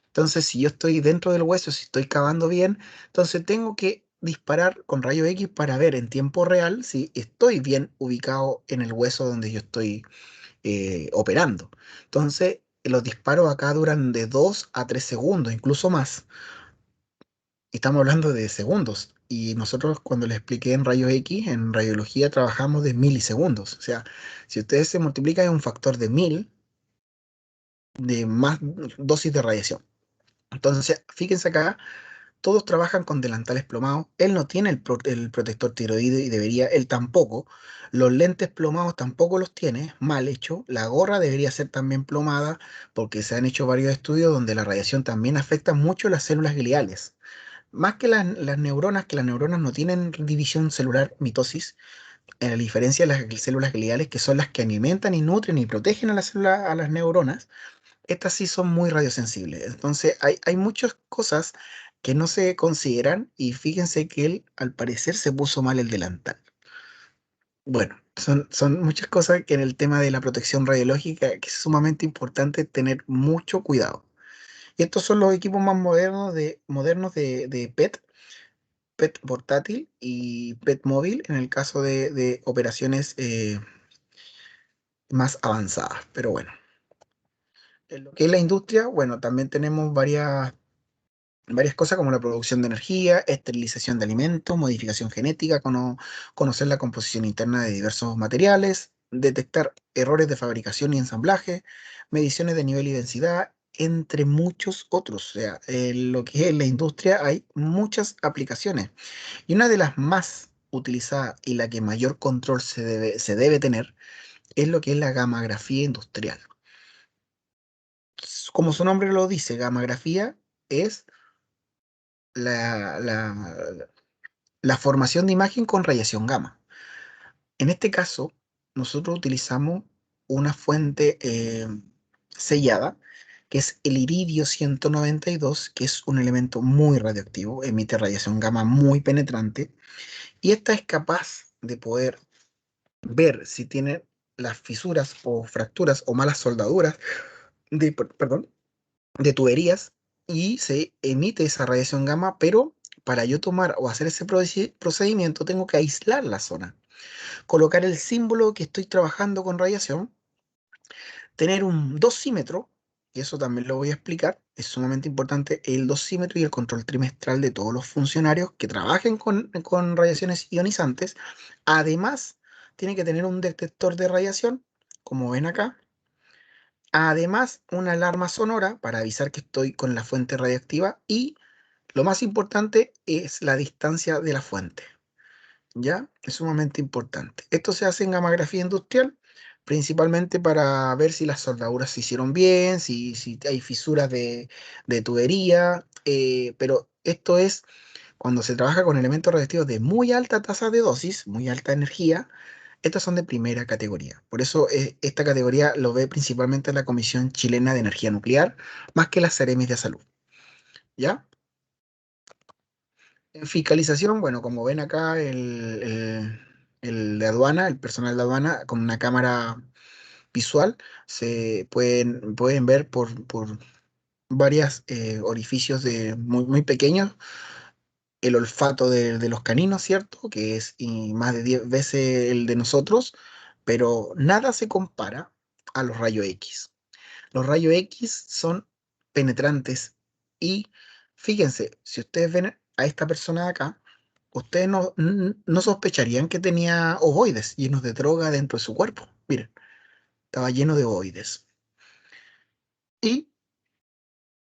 Entonces, si yo estoy dentro del hueso, si estoy cavando bien, entonces tengo que disparar con rayo X para ver en tiempo real si estoy bien ubicado en el hueso donde yo estoy operando. Entonces, los disparos acá duran de 2 a 3 segundos, incluso más. Y estamos hablando de segundos. Y nosotros cuando les expliqué en rayos X, en radiología, trabajamos de milisegundos. O sea, si ustedes se multiplican en un factor de 1000 de más dosis de radiación. Entonces, fíjense acá, todos trabajan con delantales plomados. Él no tiene el protector tiroide y debería, él tampoco. Los lentes plomados tampoco los tiene, mal hecho. La gorra debería ser también plomada porque se han hecho varios estudios donde la radiación también afecta mucho las células gliales. Más que las neuronas, que las neuronas no tienen división celular, mitosis, en la diferencia de las células gliales, que son las que alimentan y nutren y protegen a las células, a las neuronas, estas sí son muy radiosensibles. Entonces, hay muchas cosas que no se consideran y fíjense que él al parecer se puso mal el delantal. Bueno, son muchas cosas que en el tema de la protección radiológica que es sumamente importante tener mucho cuidado. Y estos son los equipos más modernos de PET portátil y PET móvil en el caso de operaciones más avanzadas. Pero bueno, en lo que es la industria, bueno, también tenemos varias cosas como la producción de energía, esterilización de alimentos, modificación genética, conocer la composición interna de diversos materiales, detectar errores de fabricación y ensamblaje, mediciones de nivel y densidad, entre muchos otros. O sea, en lo que es la industria hay muchas aplicaciones. Y una de las más utilizadas y la que mayor control se debe tener es lo que es la gammagrafía industrial. Como su nombre lo dice, gammagrafía es la, la, la formación de imagen con radiación gamma. En este caso, nosotros utilizamos una fuente sellada, que es el iridio 192, que es un elemento muy radioactivo, emite radiación gamma muy penetrante, y esta es capaz de poder ver si tiene las fisuras o fracturas o malas soldaduras perdón, de tuberías y se emite esa radiación gamma, pero para yo tomar o hacer ese procedimiento tengo que aislar la zona. Colocar el símbolo que estoy trabajando con radiación, tener un dosímetro, y eso también lo voy a explicar, es sumamente importante el dosímetro y el control trimestral de todos los funcionarios que trabajen con radiaciones ionizantes. Además, tiene que tener un detector de radiación, como ven acá. Además, una alarma sonora para avisar que estoy con la fuente radiactiva y lo más importante es la distancia de la fuente. ¿Ya? Es sumamente importante. Esto se hace en gamografía industrial, principalmente para ver si las soldaduras se hicieron bien, si hay fisuras de tubería, pero esto es cuando se trabaja con elementos radiactivos de muy alta tasa de dosis, muy alta energía. Estos son de primera categoría. Por eso esta categoría lo ve principalmente la Comisión Chilena de Energía Nuclear, más que las Seremis de Salud. ¿Ya? En fiscalización, bueno, como ven acá, el de aduana, el personal de aduana, con una cámara visual, se pueden ver por varios orificios muy pequeños el olfato de los caninos, ¿cierto? Que es más de 10 veces el de nosotros, pero nada se compara a los rayos X. Los rayos X son penetrantes y fíjense, si ustedes ven a esta persona de acá, ustedes no sospecharían que tenía ovoides llenos de droga dentro de su cuerpo. Miren, estaba lleno de ovoides. Y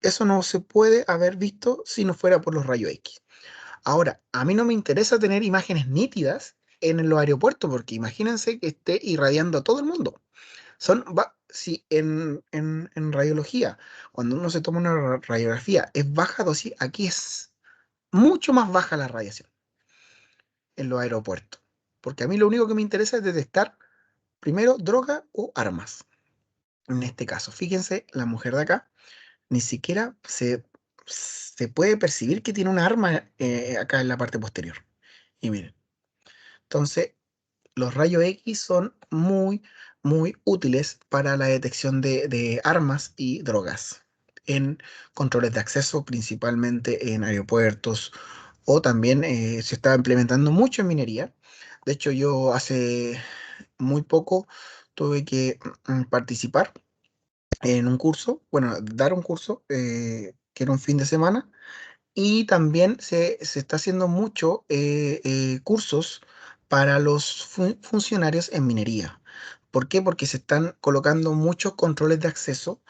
eso no se puede haber visto si no fuera por los rayos X. Ahora, a mí no me interesa tener imágenes nítidas en los aeropuertos, porque imagínense que esté irradiando a todo el mundo. Si en radiología, cuando uno se toma una radiografía, es baja dosis, aquí es mucho más baja la radiación en los aeropuertos. Porque a mí lo único que me interesa es detectar primero droga o armas. En este caso, fíjense, la mujer de acá ni siquiera se puede percibir que tiene una arma acá en la parte posterior. Y miren, entonces los rayos X son muy útiles para la detección de armas y drogas en controles de acceso, principalmente en aeropuertos, o también se está implementando mucho en minería. De hecho, yo hace muy poco tuve que participar en un curso, bueno, dar un curso que era un fin de semana, y también se está haciendo mucho cursos para los funcionarios en minería. ¿Por qué? Porque se están colocando muchos controles de acceso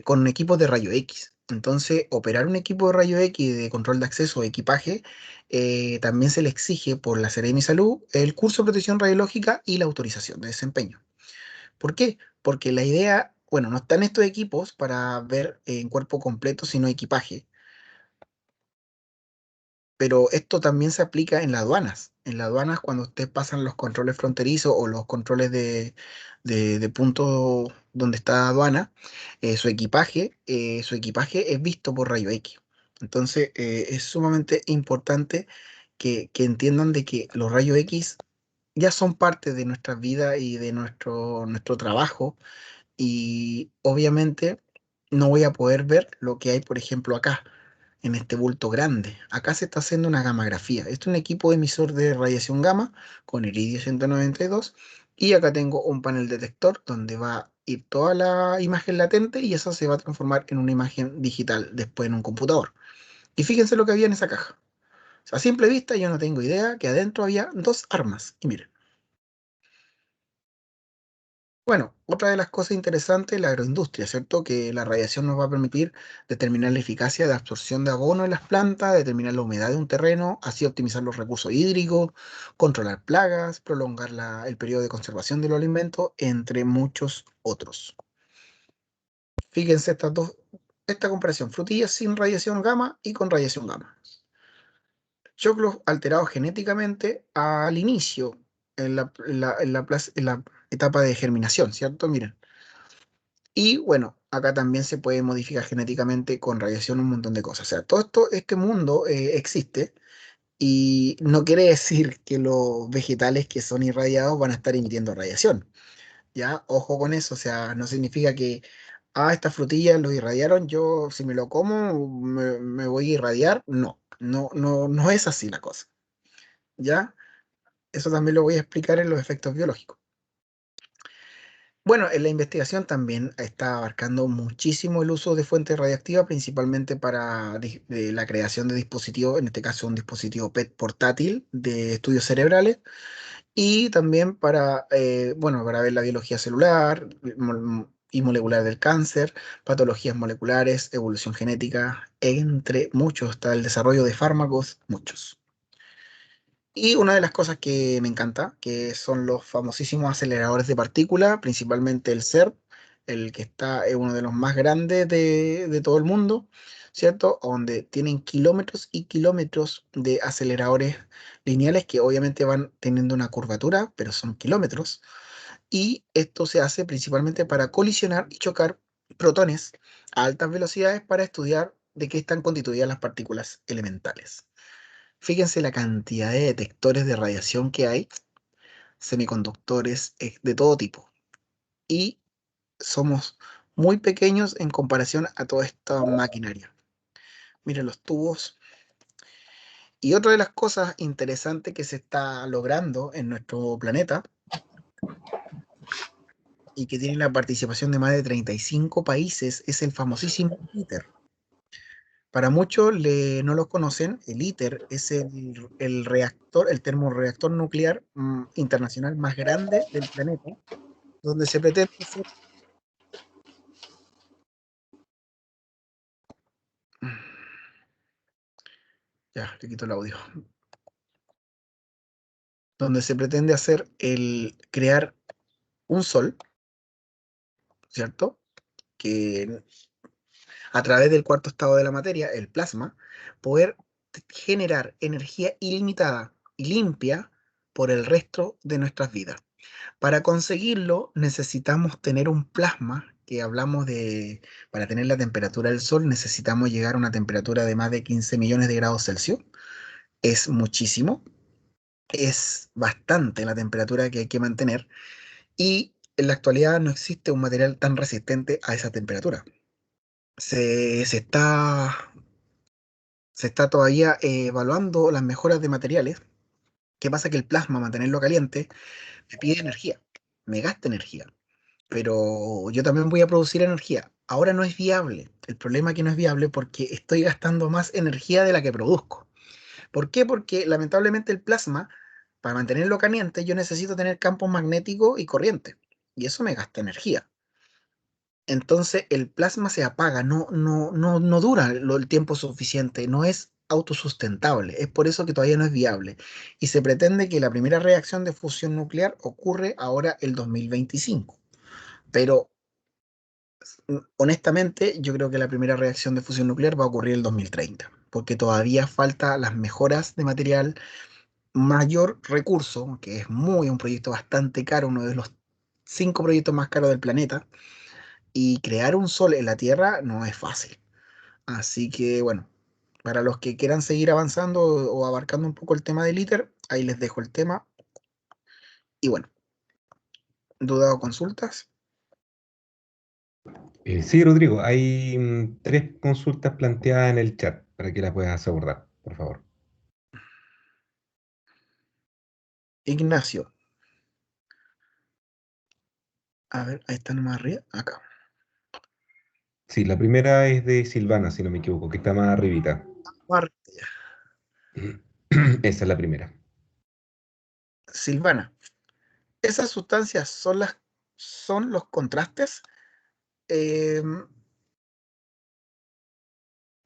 con equipos de rayo X. Entonces, operar un equipo de rayo X de control de acceso o equipaje también se le exige por la Seremi Salud el curso de protección radiológica y la autorización de desempeño. ¿Por qué? Porque la idea, bueno, no están estos equipos para ver en cuerpo completo, sino equipaje, pero esto también se aplica en las aduanas. En las aduanas, cuando ustedes pasan los controles fronterizos o los controles de punto donde está aduana, su equipaje es visto por rayo X. Entonces, es sumamente importante que entiendan de que los rayos X ya son parte de nuestra vida y de nuestro trabajo, y obviamente no voy a poder ver lo que hay, por ejemplo, acá, en este bulto grande. Acá se está haciendo una gamografía. Este es un equipo emisor de radiación gamma con iridio 192 y acá tengo un panel detector donde va a ir toda la imagen latente y eso se va a transformar en una imagen digital después en un computador. Y fíjense lo que había en esa caja. O sea, a simple vista yo no tengo idea que adentro había dos armas. Y miren. Bueno, otra de las cosas interesantes es la agroindustria, ¿cierto? Que la radiación nos va a permitir determinar la eficacia de absorción de abono en las plantas, determinar la humedad de un terreno, así optimizar los recursos hídricos, controlar plagas, prolongar el periodo de conservación de los alimentos, entre muchos otros. Fíjense esta comparación, frutillas sin radiación gamma y con radiación gamma. Choclos alterados genéticamente al inicio, en la etapa de germinación, ¿cierto? Miren. Y bueno, acá también se puede modificar genéticamente con radiación un montón de cosas. O sea, este mundo existe y no quiere decir que los vegetales que son irradiados van a estar emitiendo radiación. ¿Ya? Ojo con eso. O sea, no significa que, esta frutilla lo irradiaron, yo si me lo como me voy a irradiar. No, no es así la cosa. ¿Ya? Eso también lo voy a explicar en los efectos biológicos. Bueno, en la investigación también está abarcando muchísimo el uso de fuentes radiactivas, principalmente para de la creación de dispositivos, en este caso un dispositivo PET portátil de estudios cerebrales, y también para, bueno, para ver la biología celular y molecular del cáncer, patologías moleculares, evolución genética, entre muchos, está el desarrollo de fármacos, muchos. Y una de las cosas que me encanta, que son los famosísimos aceleradores de partículas, principalmente el CERN, el que está es uno de los más grandes de todo el mundo, ¿cierto? Donde tienen kilómetros y kilómetros de aceleradores lineales que obviamente van teniendo una curvatura, pero son kilómetros. Y esto se hace principalmente para colisionar y chocar protones a altas velocidades para estudiar de qué están constituidas las partículas elementales. Fíjense la cantidad de detectores de radiación que hay, semiconductores de todo tipo. Y somos muy pequeños en comparación a toda esta maquinaria. Miren los tubos. Y otra de las cosas interesantes que se está logrando en nuestro planeta y que tiene la participación de más de 35 países es el famosísimo ITER. Para muchos no lo conocen, el ITER es el reactor, el termorreactor nuclear internacional más grande del planeta, donde se pretende hacer, ya, le quito el audio, donde se pretende hacer el crear un sol, ¿cierto? Que a través del cuarto estado de la materia, el plasma, poder generar energía ilimitada y limpia por el resto de nuestras vidas. Para conseguirlo necesitamos tener un plasma, que hablamos de, para tener la temperatura del Sol necesitamos llegar a una temperatura de más de 15 millones de grados Celsius. Es muchísimo, es bastante la temperatura que hay que mantener y en la actualidad no existe un material tan resistente a esa temperatura. Se, se está, se está todavía evaluando las mejoras de materiales. ¿Qué pasa? Que el plasma, mantenerlo caliente, me pide energía, me gasta energía. Pero yo también voy a producir energía. Ahora no es viable. El problema es que no es viable porque estoy gastando más energía de la que produzco. ¿Por qué? Porque lamentablemente el plasma, para mantenerlo caliente, yo necesito tener campo magnético y corriente. Y eso me gasta energía. Entonces el plasma se apaga, no dura el tiempo suficiente, no es autosustentable. Es por eso que todavía no es viable. Y se pretende que la primera reacción de fusión nuclear ocurre ahora el 2025. Pero honestamente, yo creo que la primera reacción de fusión nuclear va a ocurrir el 2030, porque todavía falta las mejoras de material, mayor recurso, que es un proyecto bastante caro, uno de los 5 proyectos más caros del planeta, y crear un sol en la Tierra no es fácil. Así que bueno, para los que quieran seguir avanzando o abarcando un poco el tema del ITER, ahí les dejo el tema. Y bueno, ¿dudas o consultas? Sí, Rodrigo, hay tres consultas planteadas en el chat para que las puedas abordar, por favor. Ignacio, a ver, ahí está nomás arriba, acá. Sí, la primera es de Silvana, si no me equivoco, que está más arribita. Más arriba. Esa es la primera. Silvana. Esas sustancias son los contrastes. Em,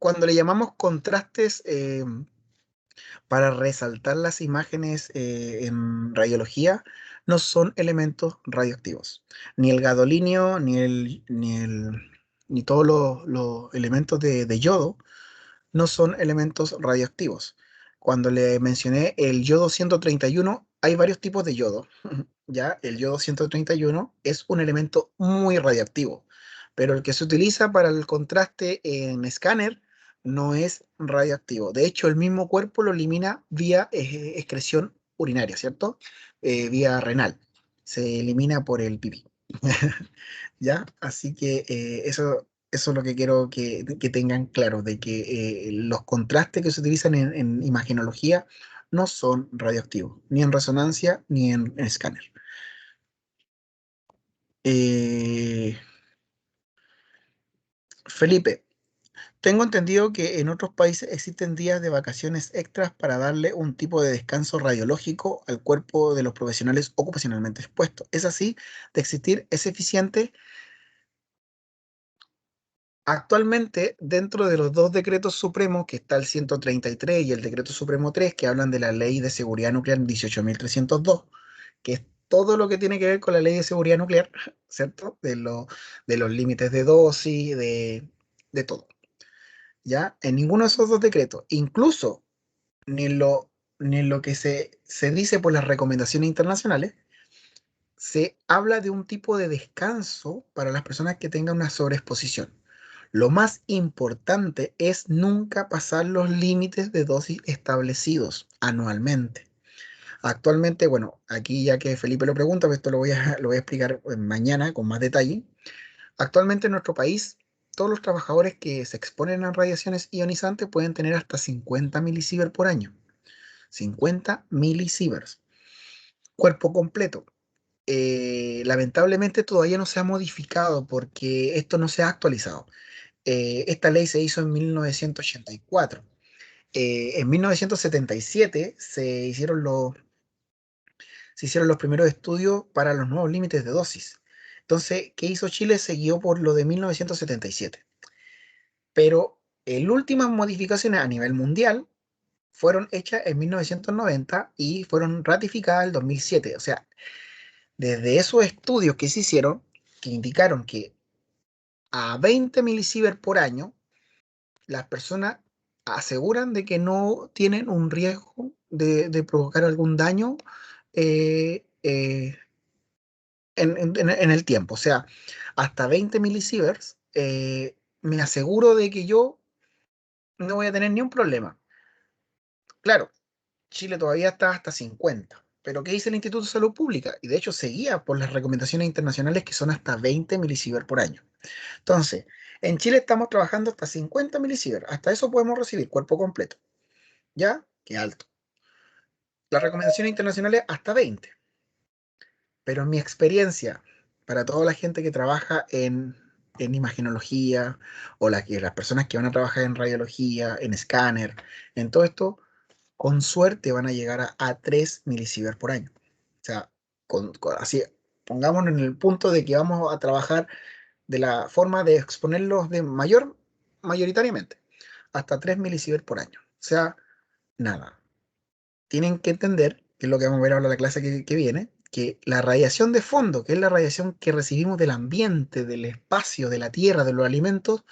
Cuando le llamamos contrastes para resaltar las imágenes en radiología, no son elementos radioactivos. Ni el gadolinio, ni todos los elementos de yodo no son elementos radioactivos. Cuando le mencioné el yodo 131, hay varios tipos de yodo. Ya, el yodo 131 es un elemento muy radiactivo, pero el que se utiliza para el contraste en escáner no es radioactivo. De hecho, el mismo cuerpo lo elimina vía excreción urinaria, ¿cierto? Vía renal. Se elimina por el pipí. ¿Ya? Así que eso es lo que quiero que tengan claro, de que los contrastes que se utilizan en imagenología no son radioactivos, ni en resonancia ni en escáner. Felipe, tengo entendido que en otros países existen días de vacaciones extras para darle un tipo de descanso radiológico al cuerpo de los profesionales ocupacionalmente expuestos. ¿Es así? ¿De existir? ¿Es eficiente? Actualmente, dentro de los dos decretos supremos, que está el 133 y el decreto supremo 3, que hablan de la ley de seguridad nuclear 18.302, que es todo lo que tiene que ver con la ley de seguridad nuclear, ¿cierto? De los límites de dosis, de todo. ¿Ya? En ninguno de esos dos decretos, incluso ni en ni en lo que se dice por las recomendaciones internacionales, se habla de un tipo de descanso para las personas que tengan una sobreexposición. Lo más importante es nunca pasar los límites de dosis establecidos anualmente. Actualmente, bueno, aquí ya que Felipe lo pregunta, pues esto lo voy a explicar mañana con más detalle. Actualmente en nuestro país, todos los trabajadores que se exponen a radiaciones ionizantes pueden tener hasta 50 milisieverts por año. 50 milisieverts. Cuerpo completo. Lamentablemente todavía no se ha modificado porque esto no se ha actualizado. Esta ley se hizo en 1984. En 1977 se hicieron los primeros estudios para los nuevos límites de dosis. Entonces, ¿qué hizo Chile? Se guió por lo de 1977. Pero las últimas modificaciones a nivel mundial fueron hechas en 1990 y fueron ratificadas en el 2007. O sea, desde esos estudios que se hicieron, que indicaron que a 20 milisieverts por año, las personas aseguran de que no tienen un riesgo de provocar algún daño eh, en el tiempo. O sea, hasta 20 milisieverts, me aseguro de que yo no voy a tener ni un problema. Claro, Chile todavía está hasta 50. Pero ¿qué dice el Instituto de Salud Pública? Y de hecho seguía por las recomendaciones internacionales que son hasta 20 milisieverts por año. Entonces, en Chile estamos trabajando hasta 50 milisieverts. Hasta eso podemos recibir cuerpo completo. ¿Ya? Qué alto. Las recomendaciones internacionales hasta 20. Pero en mi experiencia, para toda la gente que trabaja en imagenología o las personas que van a trabajar en radiología, en escáner, en todo esto, con suerte van a llegar a 3 milisieverts por año. O sea, así, pongámonos en el punto de que vamos a trabajar de la forma de exponerlos mayoritariamente, hasta 3 milisieverts por año. O sea, nada. Tienen que entender, que es lo que vamos a ver ahora en la clase que viene, que la radiación de fondo, que es la radiación que recibimos del ambiente, del espacio, de la tierra, de los alimentos,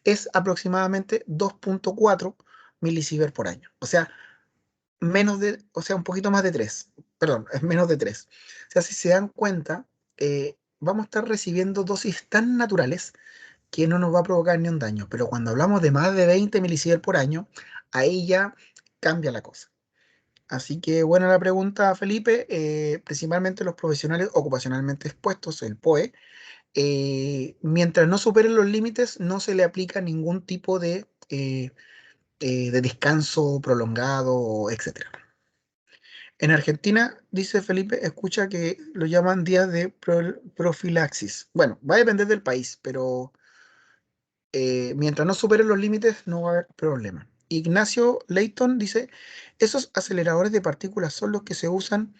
es aproximadamente 2,4 milisieverts por año. O sea, un poquito más de 3. Perdón, es menos de 3. O sea, si se dan cuenta, vamos a estar recibiendo dosis tan naturales que no nos va a provocar ni un daño. Pero cuando hablamos de más de 20 milisieverts por año, ahí ya cambia la cosa. Así que buena la pregunta, Felipe. Principalmente los profesionales ocupacionalmente expuestos, el POE, mientras no superen los límites, no se le aplica ningún tipo de descanso prolongado, etcétera. En Argentina, dice Felipe, escucha que lo llaman días de profilaxis. Bueno, va a depender del país, pero mientras no superen los límites, no va a haber problema. Ignacio Leighton dice, esos aceleradores de partículas son los que se usan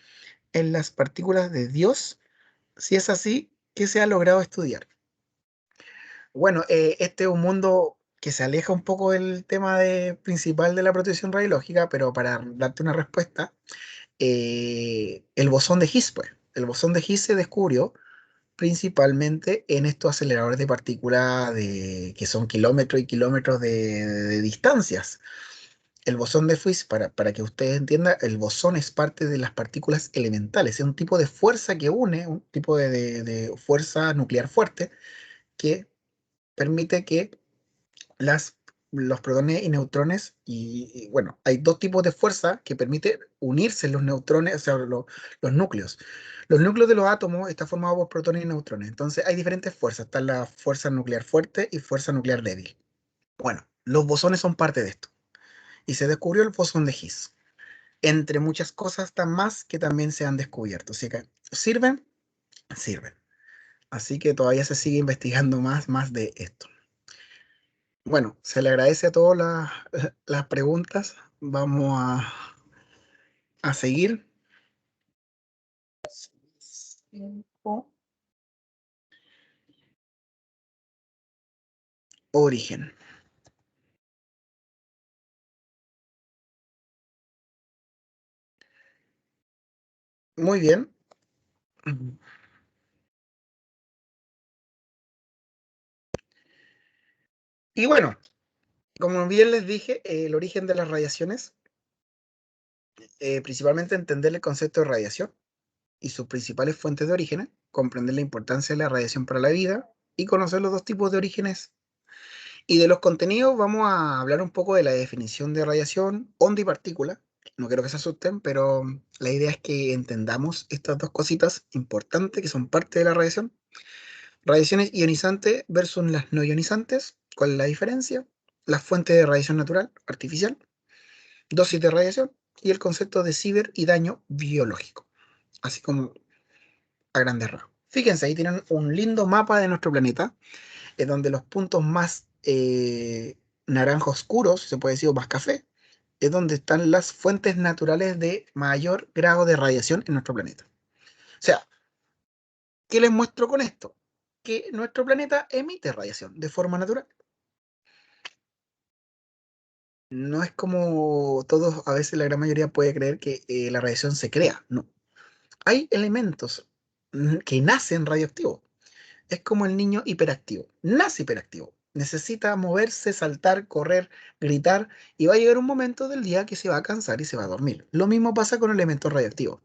en las partículas de Dios. Si es así, ¿qué se ha logrado estudiar? Bueno, este es un mundo que se aleja un poco del tema principal de la protección radiológica, pero para darte una respuesta, el bosón de Higgs, pues. El bosón de Higgs se descubrió principalmente en estos aceleradores de partículas que son kilómetros y kilómetros de distancias. El bosón de Higgs, para que ustedes entiendan, el bosón es parte de las partículas elementales, es un tipo de fuerza que une, un tipo de fuerza nuclear fuerte que permite que las, los protones y neutrones, bueno, hay dos tipos de fuerza que permiten unirse los neutrones, o sea, los núcleos. Los núcleos de los átomos están formados por protones y neutrones. Entonces hay diferentes fuerzas. Está la fuerza nuclear fuerte y fuerza nuclear débil. Bueno, los bosones son parte de esto. Y se descubrió el bosón de Higgs. entre muchas cosas tan más que también se han descubierto. Así que, ¿sirven? Sirven. Así que todavía se sigue investigando más de esto. Bueno, se le agradece a todas las preguntas. Vamos a seguir. Origen. Muy bien. Y bueno, como bien les dije, el origen de las radiaciones, principalmente entender el concepto de radiación y sus principales fuentes de orígenes, comprender la importancia de la radiación para la vida y conocer los dos tipos de orígenes. Y de los contenidos vamos a hablar un poco de la definición de radiación, onda y partícula. No quiero que se asusten, pero la idea es que entendamos estas dos cositas importantes que son parte de la radiación. Radiaciones ionizantes versus las no ionizantes. ¿Cuál es la diferencia? Las fuentes de radiación natural, artificial, dosis de radiación y el concepto de ciber y daño biológico. Así como a grandes rasgos. Fíjense, ahí tienen un lindo mapa de nuestro planeta, en donde los puntos más naranja oscuros, se puede decir, o más café, es donde están las fuentes naturales de mayor grado de radiación en nuestro planeta. O sea, ¿qué les muestro con esto? Que nuestro planeta emite radiación de forma natural. No es como todos, a veces la gran mayoría puede creer que la radiación se crea. No. Hay elementos que nacen radioactivos. Es como el niño hiperactivo. Nace hiperactivo. Necesita moverse, saltar, correr, gritar, y va a llegar un momento del día que se va a cansar y se va a dormir. Lo mismo pasa con elementos radioactivos.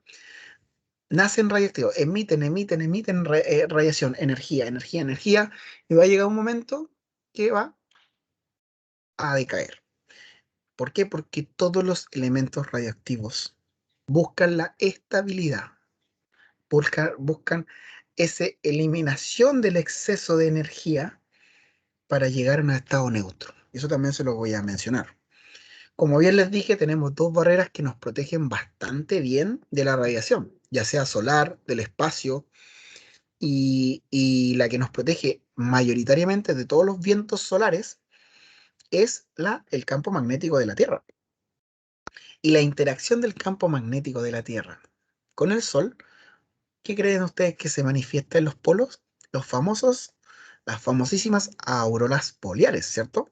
Nacen radioactivos, emiten radiación, energía, y va a llegar un momento que va a decaer. ¿Por qué? Porque todos los elementos radioactivos buscan la estabilidad, buscan esa eliminación del exceso de energía para llegar a un estado neutro. Eso también se lo voy a mencionar. Como bien les dije, tenemos dos barreras que nos protegen bastante bien de la radiación, ya sea solar, del espacio, y la que nos protege mayoritariamente de todos los vientos solares es el campo magnético de la Tierra. Y la interacción del campo magnético de la Tierra con el Sol, ¿qué creen ustedes que se manifiesta en los polos? Las famosísimas auroras boreales, ¿cierto?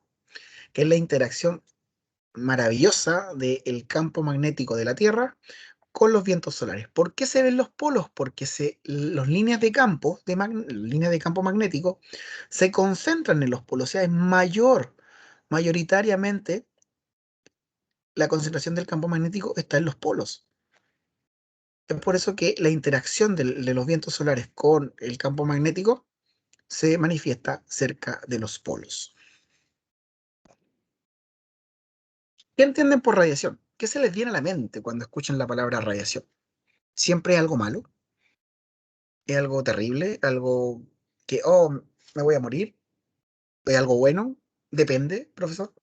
Que es la interacción maravillosa del campo magnético de la Tierra con los vientos solares. ¿Por qué se ven los polos? Porque las líneas de campo, líneas de campo magnético, se concentran en los polos, o sea, es mayoritariamente la concentración del campo magnético está en los polos. Es por eso que la interacción de los vientos solares con el campo magnético se manifiesta cerca de los polos. ¿Qué entienden por radiación? ¿Qué se les viene a la mente cuando escuchan la palabra radiación? ¿Siempre es algo malo? ¿Es algo terrible? ¿Algo que, oh, me voy a morir? ¿Es algo bueno? Depende, profesor.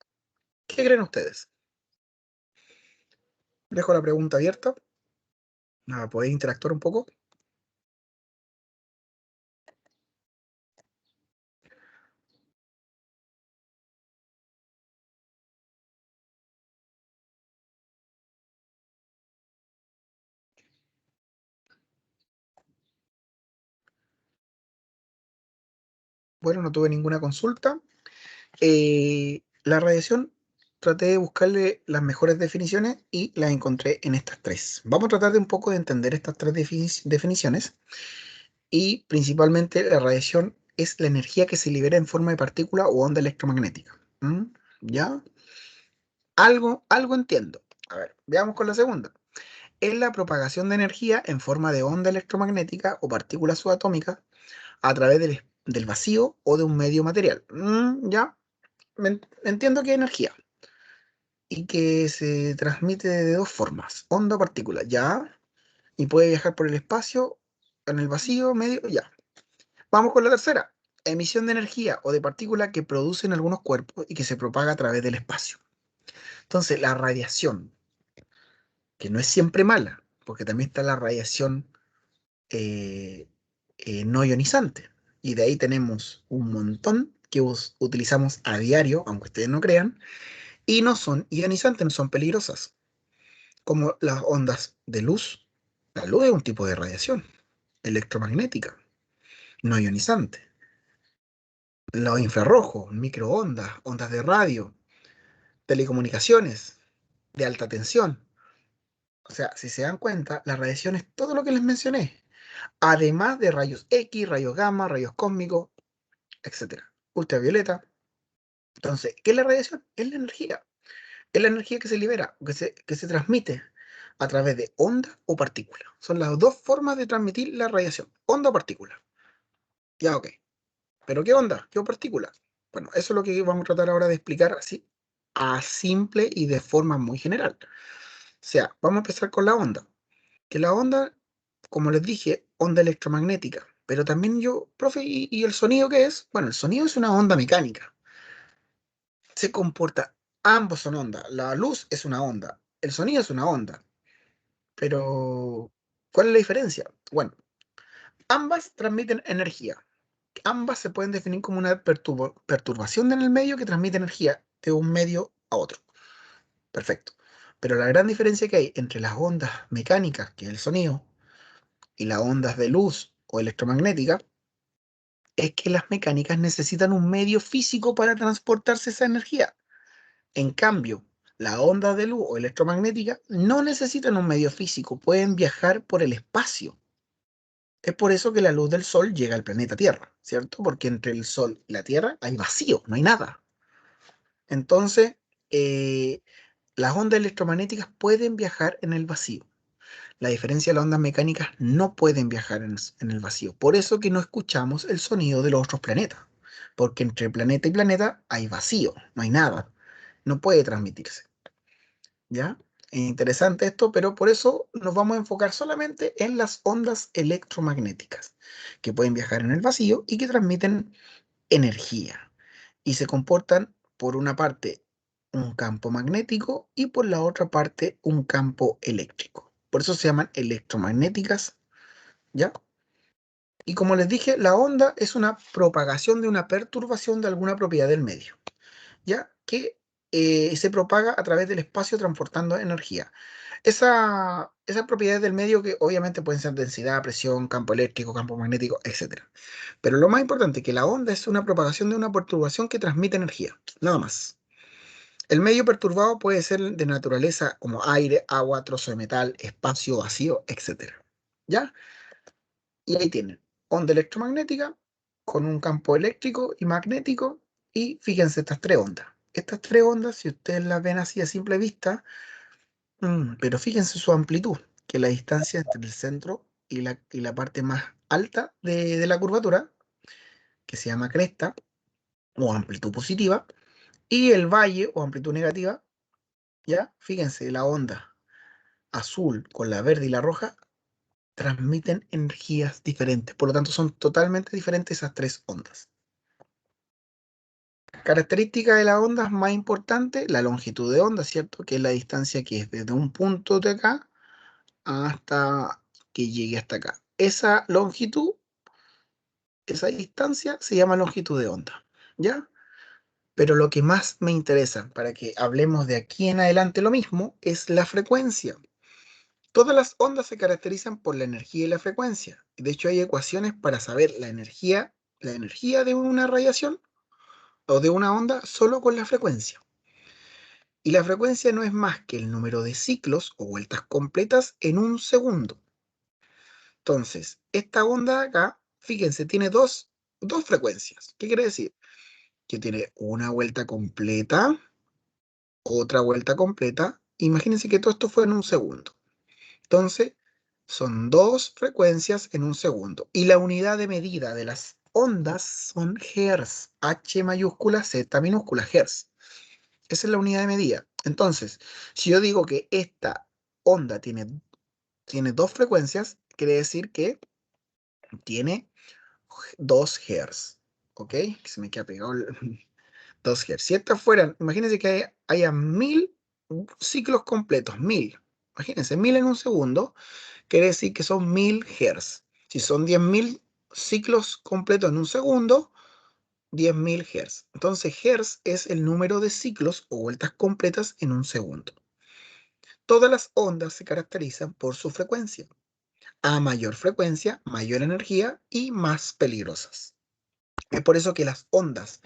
¿Qué creen ustedes? Dejo la pregunta abierta. ¿Podéis interactuar un poco? Bueno, no tuve ninguna consulta. La radiación, traté de buscarle las mejores definiciones y las encontré en estas tres. Vamos a tratar de un poco de entender estas tres definiciones, y principalmente la radiación es la energía que se libera en forma de partícula o onda electromagnética. ¿Mm? ¿Ya? Algo entiendo. A ver, veamos con la segunda. Es la propagación de energía en forma de onda electromagnética o partículas subatómicas a través del vacío o de un medio material. ¿Ya? Entiendo que es energía y que se transmite de dos formas, onda o partícula, ya, y puede viajar por el espacio, en el vacío, medio, ya. Vamos con la tercera, emisión de energía o de partícula que producen algunos cuerpos y que se propaga a través del espacio. Entonces, la radiación, que no es siempre mala, porque también está la radiación no ionizante. Y de ahí tenemos un montón que utilizamos a diario, aunque ustedes no crean, y no son ionizantes, no son peligrosas, como las ondas de luz. La luz es un tipo de radiación electromagnética, no ionizante. Los infrarrojos, microondas, ondas de radio, telecomunicaciones, de alta tensión. O sea, si se dan cuenta, la radiación es todo lo que les mencioné, además de rayos X, rayos gamma, rayos cósmicos, etcétera. Ultravioleta. Entonces, ¿qué es la radiación? Es la energía. Es la energía que se libera, que se transmite a través de onda o partícula. Son las dos formas de transmitir la radiación, onda o partícula. Ya, ok. ¿Pero qué onda? ¿Qué partícula? Bueno, eso es lo que vamos a tratar ahora de explicar así, a simple y de forma muy general. O sea, vamos a empezar con la onda. Que la onda, como les dije, onda electromagnética. Pero también yo, profe, ¿y el sonido qué es? Bueno, el sonido es una onda mecánica. Se comporta, ambos son onda. La luz es una onda, el sonido es una onda. Pero, ¿cuál es la diferencia? Bueno, ambas transmiten energía. Ambas se pueden definir como una perturbación en el medio que transmite energía de un medio a otro. Perfecto. Pero la gran diferencia que hay entre las ondas mecánicas, que es el sonido, y las ondas de luz o electromagnética, es que las mecánicas necesitan un medio físico para transportarse esa energía. En cambio, las ondas de luz o electromagnética no necesitan un medio físico, pueden viajar por el espacio. Es por eso que la luz del Sol llega al planeta Tierra, ¿cierto? Porque entre el Sol y la Tierra hay vacío, no hay nada. Entonces, eh, las ondas electromagnéticas pueden viajar en el vacío. La diferencia de las ondas mecánicas no pueden viajar en el vacío. Por eso que no escuchamos el sonido de los otros planetas. Porque entre planeta y planeta hay vacío, no hay nada. No puede transmitirse. ¿Ya? Es interesante esto, pero por eso nos vamos a enfocar solamente en las ondas electromagnéticas, que pueden viajar en el vacío y que transmiten energía. Y se comportan, por una parte, un campo magnético y por la otra parte, un campo eléctrico. Por eso se llaman electromagnéticas, ¿ya? Y como les dije, la onda es una propagación de una perturbación de alguna propiedad del medio, ¿ya? Que se propaga a través del espacio transportando energía. Esas propiedades del medio que obviamente pueden ser densidad, presión, campo eléctrico, campo magnético, etcétera. Pero lo más importante es que la onda es una propagación de una perturbación que transmite energía, nada más. El medio perturbado puede ser de naturaleza como aire, agua, trozo de metal, espacio, vacío, etcétera. ¿Ya? Y ahí tienen onda electromagnética con un campo eléctrico y magnético. Y fíjense estas tres ondas. Estas tres ondas, si ustedes las ven así a simple vista, pero fíjense su amplitud, que la distancia entre el centro y la parte más alta de la curvatura, que se llama cresta o amplitud positiva, y el valle o amplitud negativa, ¿ya? Fíjense, la onda azul con la verde y la roja transmiten energías diferentes, por lo tanto son totalmente diferentes esas tres ondas. Característica de la onda más importante, la longitud de onda, ¿cierto? Que es la distancia que es desde un punto de acá hasta que llegue hasta acá. Esa longitud, esa distancia se llama longitud de onda, ¿ya? Pero lo que más me interesa para que hablemos de aquí en adelante lo mismo es la frecuencia. Todas las ondas se caracterizan por la energía y la frecuencia. De hecho, hay ecuaciones para saber la energía de una radiación o de una onda solo con la frecuencia. Y la frecuencia no es más que el número de ciclos o vueltas completas en un segundo. Entonces, esta onda de acá, fíjense, tiene dos frecuencias. ¿Qué quiere decir? Que tiene una vuelta completa, otra vuelta completa. Imagínense que todo esto fue en un segundo. Entonces, son dos frecuencias en un segundo. Y la unidad de medida de las ondas son Hertz. H mayúscula, Z minúscula, Hertz. Esa es la unidad de medida. Entonces, si yo digo que esta onda tiene dos frecuencias, quiere decir que tiene 2 Hz. ¿Ok? Que se me queda pegado el 2 Hz. Si estas fueran, imagínense que haya 1000 ciclos completos, 1000. Imagínense, 1000 en un segundo quiere decir que son 1000 Hz. Si son 10.000 ciclos completos en un segundo, 10.000 Hz. Entonces, Hz es el número de ciclos o vueltas completas en un segundo. Todas las ondas se caracterizan por su frecuencia. A mayor frecuencia, mayor energía y más peligrosas. Es por eso que las ondas,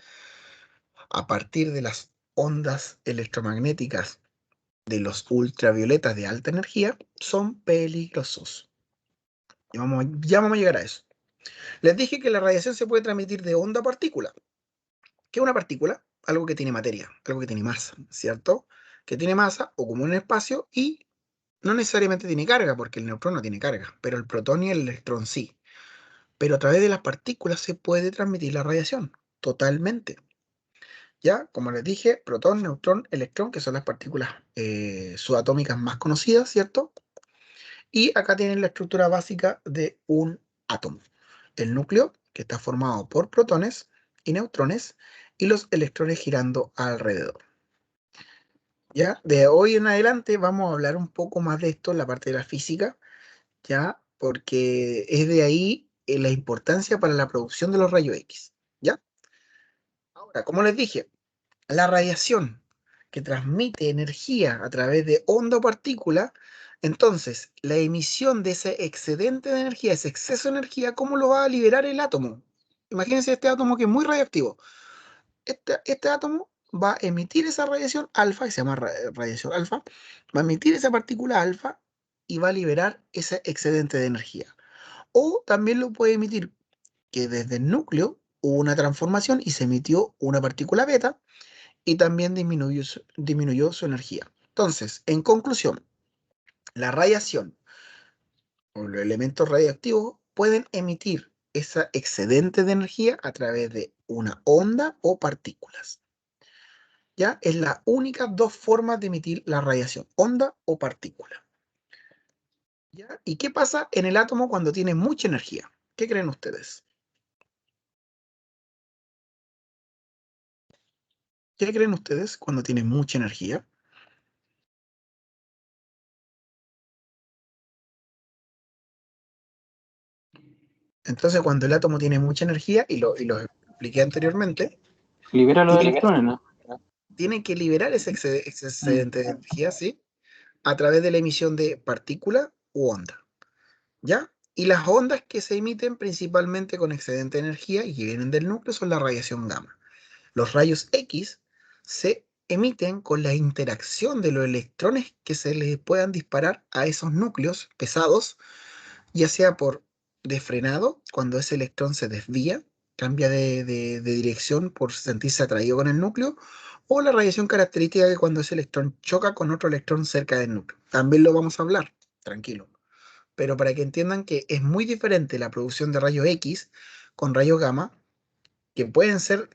a partir de las ondas electromagnéticas de los ultravioletas de alta energía, son peligrosos. Ya vamos a llegar a eso. Les dije que la radiación se puede transmitir de onda a partícula. ¿Qué es una partícula? Algo que tiene materia, algo que tiene masa, ¿cierto? Que tiene masa, ocupa un espacio y no necesariamente tiene carga, porque el neutrón no tiene carga, pero el protón y el electrón sí. Pero a través de las partículas se puede transmitir la radiación, totalmente. Ya, como les dije, protón, neutrón, electrón, que son las partículas subatómicas más conocidas, ¿cierto? Y acá tienen la estructura básica de un átomo. El núcleo, que está formado por protones y neutrones, y los electrones girando alrededor. Ya, de hoy en adelante vamos a hablar un poco más de esto en la parte de la física, ya, porque es de ahí la importancia para la producción de los rayos X. ¿Ya? Ahora, como les dije, la radiación que transmite energía a través de onda o partícula, entonces la emisión de ese excedente de energía, ese exceso de energía, ¿cómo lo va a liberar el átomo? Imagínense este átomo que es muy radiactivo. Este átomo va a emitir esa radiación alfa, que se llama radiación alfa, va a emitir esa partícula alfa y va a liberar ese excedente de energía. O también lo puede emitir que desde el núcleo hubo una transformación y se emitió una partícula beta y también disminuyó su energía. Entonces, en conclusión, la radiación o los elementos radioactivos pueden emitir esa excedente de energía a través de una onda o partículas. ¿Ya? Es la única dos formas de emitir la radiación, onda o partícula. ¿Ya? ¿Y qué pasa en el átomo cuando tiene mucha energía? ¿Qué creen ustedes? ¿Qué creen ustedes cuando tiene mucha energía? Entonces, cuando el átomo tiene mucha energía, y lo expliqué anteriormente, Libera los tiene, electrones, ¿no? tiene que liberar ese excedente de energía, ¿sí? A través de la emisión de partícula u onda, ¿ya? Y las ondas que se emiten principalmente con excedente de energía y que vienen del núcleo son la radiación gamma. Los rayos X se emiten con la interacción de los electrones que se les puedan disparar a esos núcleos pesados, ya sea por defrenado, cuando ese electrón se desvía, cambia de dirección por sentirse atraído con el núcleo, o la radiación característica que cuando ese electrón choca con otro electrón cerca del núcleo. También lo vamos a hablar, tranquilo. Pero para que entiendan que es muy diferente la producción de rayos X con rayos gamma, que pueden ser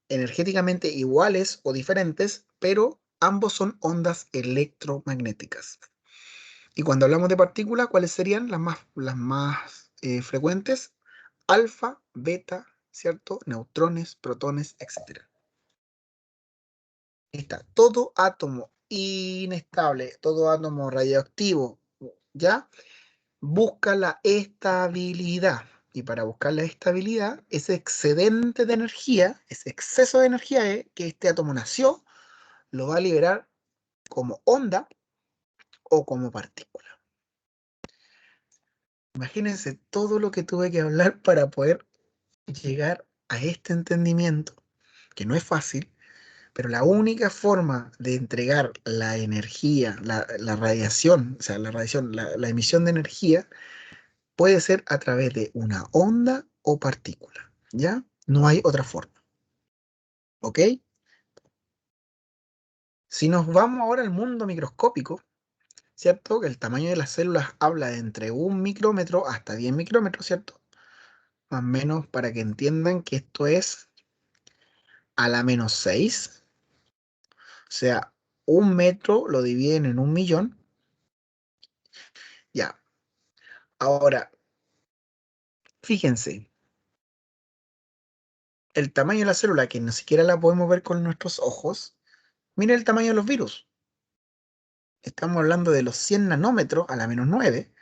energéticamente iguales o diferentes, pero ambos son ondas electromagnéticas. Y cuando hablamos de partículas, ¿cuáles serían las más frecuentes? Alfa, beta, ¿cierto? Neutrones, protones, etcétera. Está todo átomo inestable, todo átomo radioactivo, ¿ya? Busca la estabilidad. Y para buscar la estabilidad, ese excedente de energía, ese exceso de energía que este átomo nació, lo va a liberar como onda o como partícula. Imagínense todo lo que tuve que hablar para poder llegar a este entendimiento, que no es fácil, pero la única forma de entregar la energía, la radiación, o sea, la emisión de energía, puede ser a través de una onda o partícula, ¿ya? No hay otra forma, ¿ok? Si nos vamos ahora al mundo microscópico, ¿cierto? Que el tamaño de las células habla de entre 1 micrómetro hasta 10 micrómetros, ¿cierto? Más o menos para que entiendan que esto es a la -6, o sea, 1 metro lo dividen en 1 millón, ya. Ahora, fíjense, el tamaño de la célula, que ni siquiera la podemos ver con nuestros ojos, miren el tamaño de los virus. estamos hablando de los 100 nanómetros a la -9,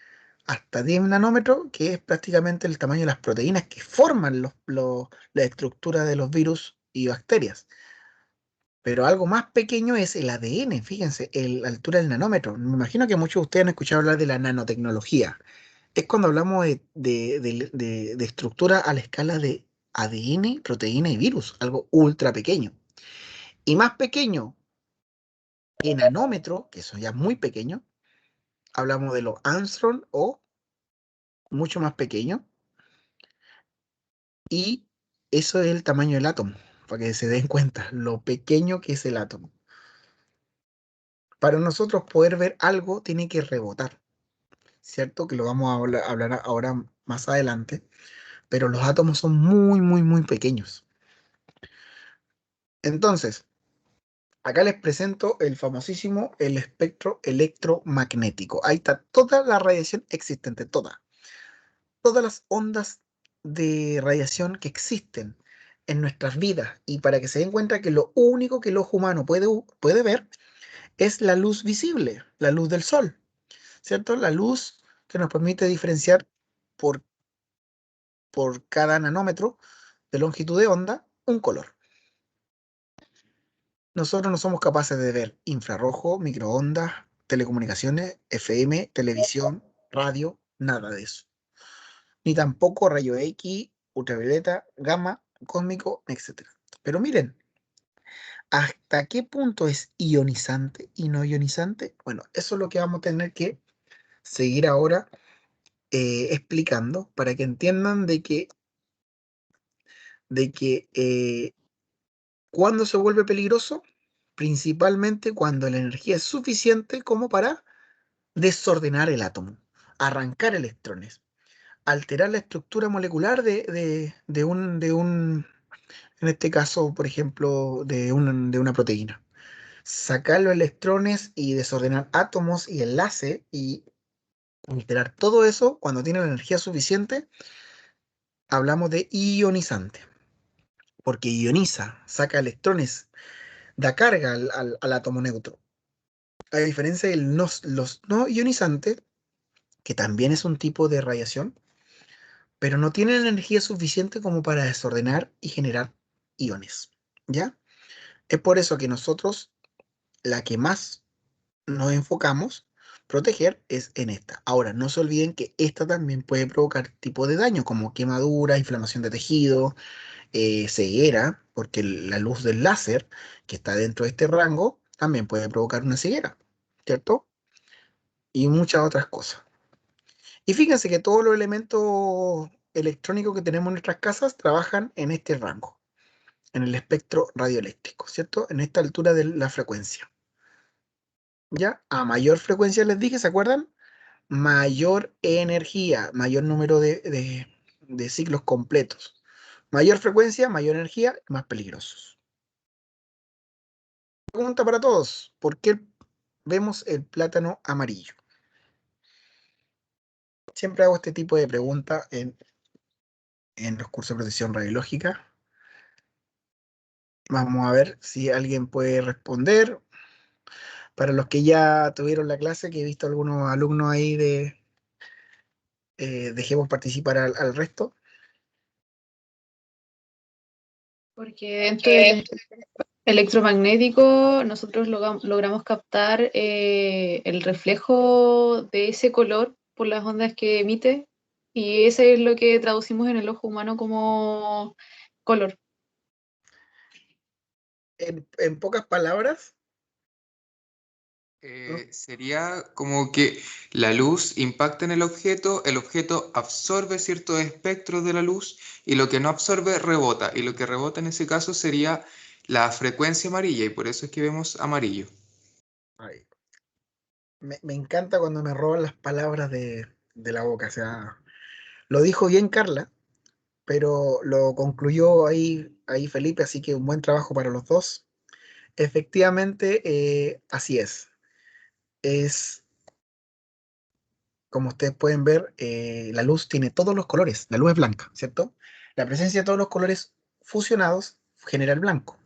hasta 10 nanómetros, que es prácticamente el tamaño de las proteínas que forman la estructura de los virus y bacterias. Pero algo más pequeño es el ADN, fíjense, la altura del nanómetro. Me imagino que muchos de ustedes han escuchado hablar de la nanotecnología. Es cuando hablamos de estructura a la escala de ADN, proteína y virus, algo ultra pequeño. Y más pequeño que nanómetro, que eso ya es muy pequeño, hablamos de los Armstrong o mucho más pequeño, y eso es el tamaño del átomo, para que se den cuenta lo pequeño que es el átomo. Para nosotros poder ver algo tiene que rebotar, ¿cierto? Que lo vamos a hablar ahora más adelante, pero los átomos son muy, muy, muy pequeños. Entonces, acá les presento el famosísimo el espectro electromagnético. Ahí está toda la radiación existente, todas las ondas de radiación que existen en nuestras vidas. Y para que se den cuenta que lo único que el ojo humano puede ver es la luz visible, la luz del sol, ¿cierto? La luz que nos permite diferenciar por, por cada nanómetro de longitud de onda un color. Nosotros no somos capaces de ver infrarrojo, microondas, telecomunicaciones, FM, televisión, radio, nada de eso. Ni tampoco rayo X, ultravioleta, gamma, cósmico, etcétera. Pero miren, ¿hasta qué punto es ionizante y no ionizante? Bueno, eso es lo que vamos a tener que seguir ahora explicando para que entiendan de que cuando se vuelve peligroso, principalmente cuando la energía es suficiente como para desordenar el átomo, arrancar electrones, alterar la estructura molecular de un, en este caso, por ejemplo, de una proteína. Sacar los electrones y desordenar átomos y enlace y alterar todo eso cuando tiene la energía suficiente, hablamos de ionizante, porque ioniza, saca electrones, da carga al átomo neutro. A diferencia de los no ionizantes, que también es un tipo de radiación, pero no tienen energía suficiente como para desordenar y generar iones, ¿ya? Es por eso que nosotros, la que más nos enfocamos, proteger, es en esta. Ahora, no se olviden que esta también puede provocar tipo de daño, como quemadura, inflamación de tejido, ceguera, porque la luz del láser, que está dentro de este rango, también puede provocar una ceguera, ¿cierto? Y muchas otras cosas. Y fíjense que todos los elementos electrónicos que tenemos en nuestras casas trabajan en este rango, en el espectro radioeléctrico, ¿cierto? En esta altura de la frecuencia. ¿Ya? A mayor frecuencia les dije, ¿se acuerdan? Mayor energía, mayor número de ciclos completos. Mayor frecuencia, mayor energía, más peligrosos. Pregunta para todos, ¿por qué vemos el plátano amarillo? Siempre hago este tipo de preguntas en los cursos de protección radiológica. Vamos a ver si alguien puede responder. Para los que ya tuvieron la clase, que he visto algunos alumnos ahí dejemos participar al resto. Porque dentro del electromagnético nosotros logramos captar el reflejo de ese color por las ondas que emite y ese es lo que traducimos en el ojo humano como color. En pocas palabras, ¿no? Sería como que la luz impacta en el objeto absorbe ciertos espectros de la luz y lo que no absorbe rebota, y lo que rebota en ese caso sería la frecuencia amarilla y por eso es que vemos amarillo. Ay, me encanta cuando me roban las palabras de la boca. O sea, lo dijo bien Carla, pero lo concluyó ahí Felipe, así que un buen trabajo para los dos. Efectivamente, así es. Es, como ustedes pueden ver, la luz tiene todos los colores. La luz es blanca, ¿cierto? La presencia de todos los colores fusionados genera el blanco.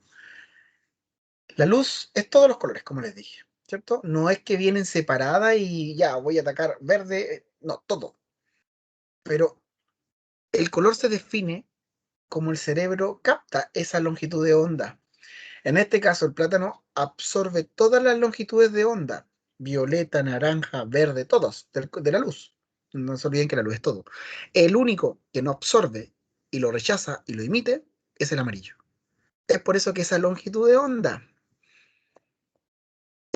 La luz es todos los colores, como les dije. ¿cierto? No es que vienen separadas y ya voy a atacar verde, no, todo. Pero el color se define como el cerebro capta esa longitud de onda. En este caso, el plátano absorbe todas las longitudes de onda, violeta, naranja, verde, todos, de la luz. No se olviden que la luz es todo. El único que no absorbe y lo rechaza y lo emite es el amarillo. Es por eso que esa longitud de onda,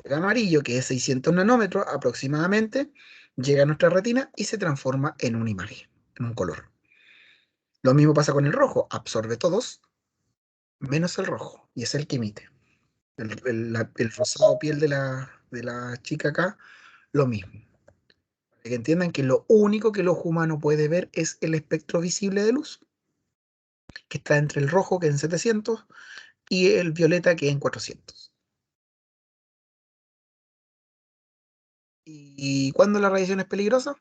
el amarillo, que es 600 nanómetros aproximadamente, llega a nuestra retina y se transforma en una imagen, en un color. Lo mismo pasa con el rojo, absorbe todos, menos el rojo, y es el que emite. El rosado piel de la chica acá, lo mismo. Para que entiendan que lo único que el ojo humano puede ver es el espectro visible de luz, que está entre el rojo, que es en 700, y el violeta, que es en 400. ¿Y cuándo la radiación es peligrosa?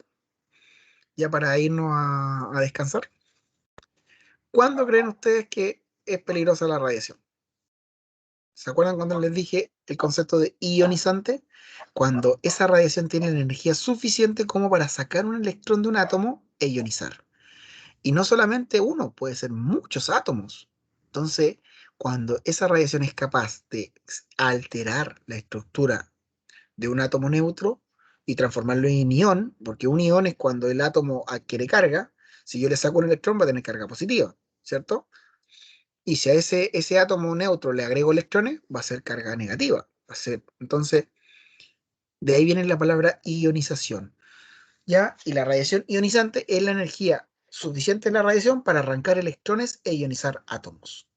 Ya para irnos a descansar. ¿Cuándo creen ustedes que es peligrosa la radiación? ¿Se acuerdan cuando les dije el concepto de ionizante? Cuando esa radiación tiene la energía suficiente como para sacar un electrón de un átomo e ionizar. Y no solamente uno, puede ser muchos átomos. Entonces, cuando esa radiación es capaz de alterar la estructura de un átomo neutro y transformarlo en ion, porque un ion es cuando el átomo adquiere carga, si yo le saco un electrón va a tener carga positiva, ¿cierto? Y si a ese átomo neutro le agrego electrones, va a ser carga negativa. Entonces, de ahí viene la palabra ionización. ¿Ya? Y la radiación ionizante es la energía suficiente de la radiación para arrancar electrones e ionizar átomos.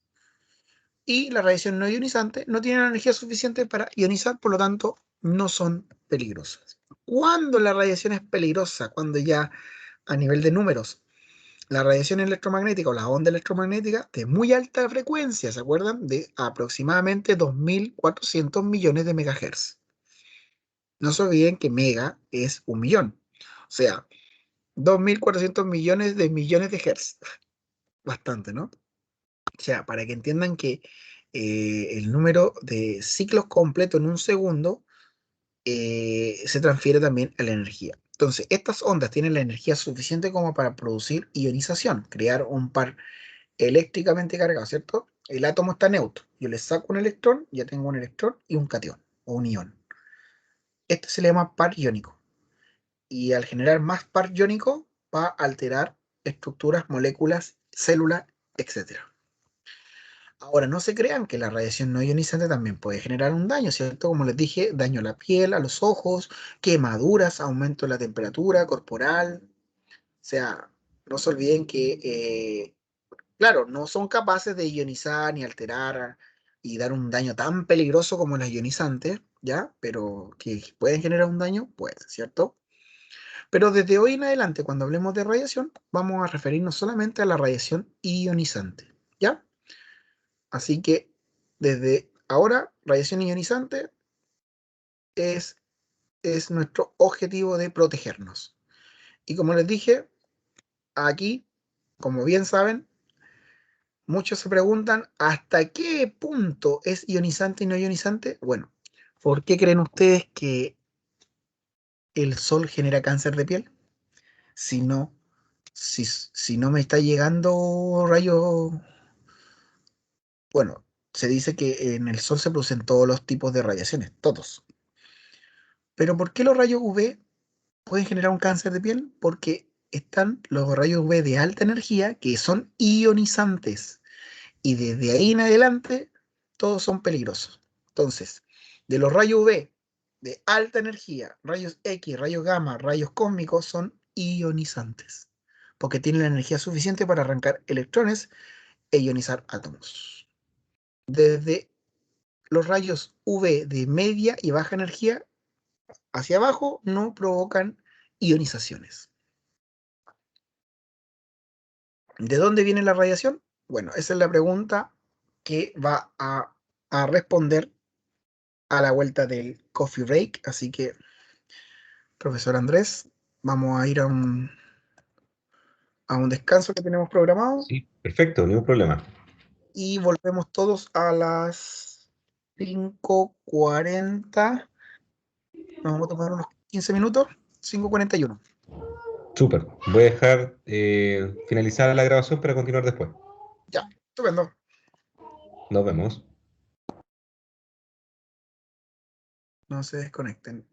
Y la radiación no ionizante no tiene la energía suficiente para ionizar, por lo tanto, no son peligrosas. ¿Cuándo la radiación es peligrosa? Cuando ya a nivel de números, la radiación electromagnética o la onda electromagnética de muy alta frecuencia, ¿se acuerdan? De aproximadamente 2.400 millones de megahertz. No se olviden que mega es 1.000.000. O sea, 2.400 millones de hertz. Bastante, ¿no? O sea, para que entiendan que el número de ciclos completos en un segundo se transfiere también a la energía. Entonces, estas ondas tienen la energía suficiente como para producir ionización, crear un par eléctricamente cargado, ¿cierto? El átomo está neutro. Yo le saco un electrón, ya tengo un electrón y un catión o un ion. Esto se le llama par iónico. Y al generar más par iónico, va a alterar estructuras, moléculas, células, etcétera. Ahora, no se crean que la radiación no ionizante también puede generar un daño, ¿cierto? Como les dije, daño a la piel, a los ojos, quemaduras, aumento de la temperatura corporal. O sea, no se olviden que, claro, no son capaces de ionizar ni alterar y dar un daño tan peligroso como las ionizantes, ¿ya? Pero que pueden generar un daño, pues, ¿cierto? Pero desde hoy en adelante, cuando hablemos de radiación, vamos a referirnos solamente a la radiación ionizante, ¿ya? Así que desde ahora, radiación ionizante es, es nuestro objetivo de protegernos. Y como les dije, aquí, como bien saben, muchos se preguntan ¿hasta qué punto es ionizante y no ionizante? Bueno, ¿por qué creen ustedes que el sol genera cáncer de piel? Si no, si no me está llegando rayos, bueno, se dice que en el sol se producen todos los tipos de radiaciones, todos. Pero ¿por qué los rayos UV pueden generar un cáncer de piel? Porque están los rayos UV de alta energía que son ionizantes y desde ahí en adelante todos son peligrosos. Entonces, de los rayos UV de alta energía, rayos X, rayos gamma, rayos cósmicos son ionizantes porque tienen la energía suficiente para arrancar electrones e ionizar átomos. Desde los rayos UV de media y baja energía hacia abajo no provocan ionizaciones. ¿De dónde viene la radiación? Bueno, esa es la pregunta que va a responder a la vuelta del coffee break. Así que, profesor Andrés, vamos a ir a un descanso que tenemos programado Sí, perfecto, ningún problema. y volvemos todos a las 5:40 Nos vamos a tomar unos 15 minutos, 5:41. Súper. Voy a dejar finalizar la grabación para continuar después. Ya, estupendo. Nos vemos. No se desconecten.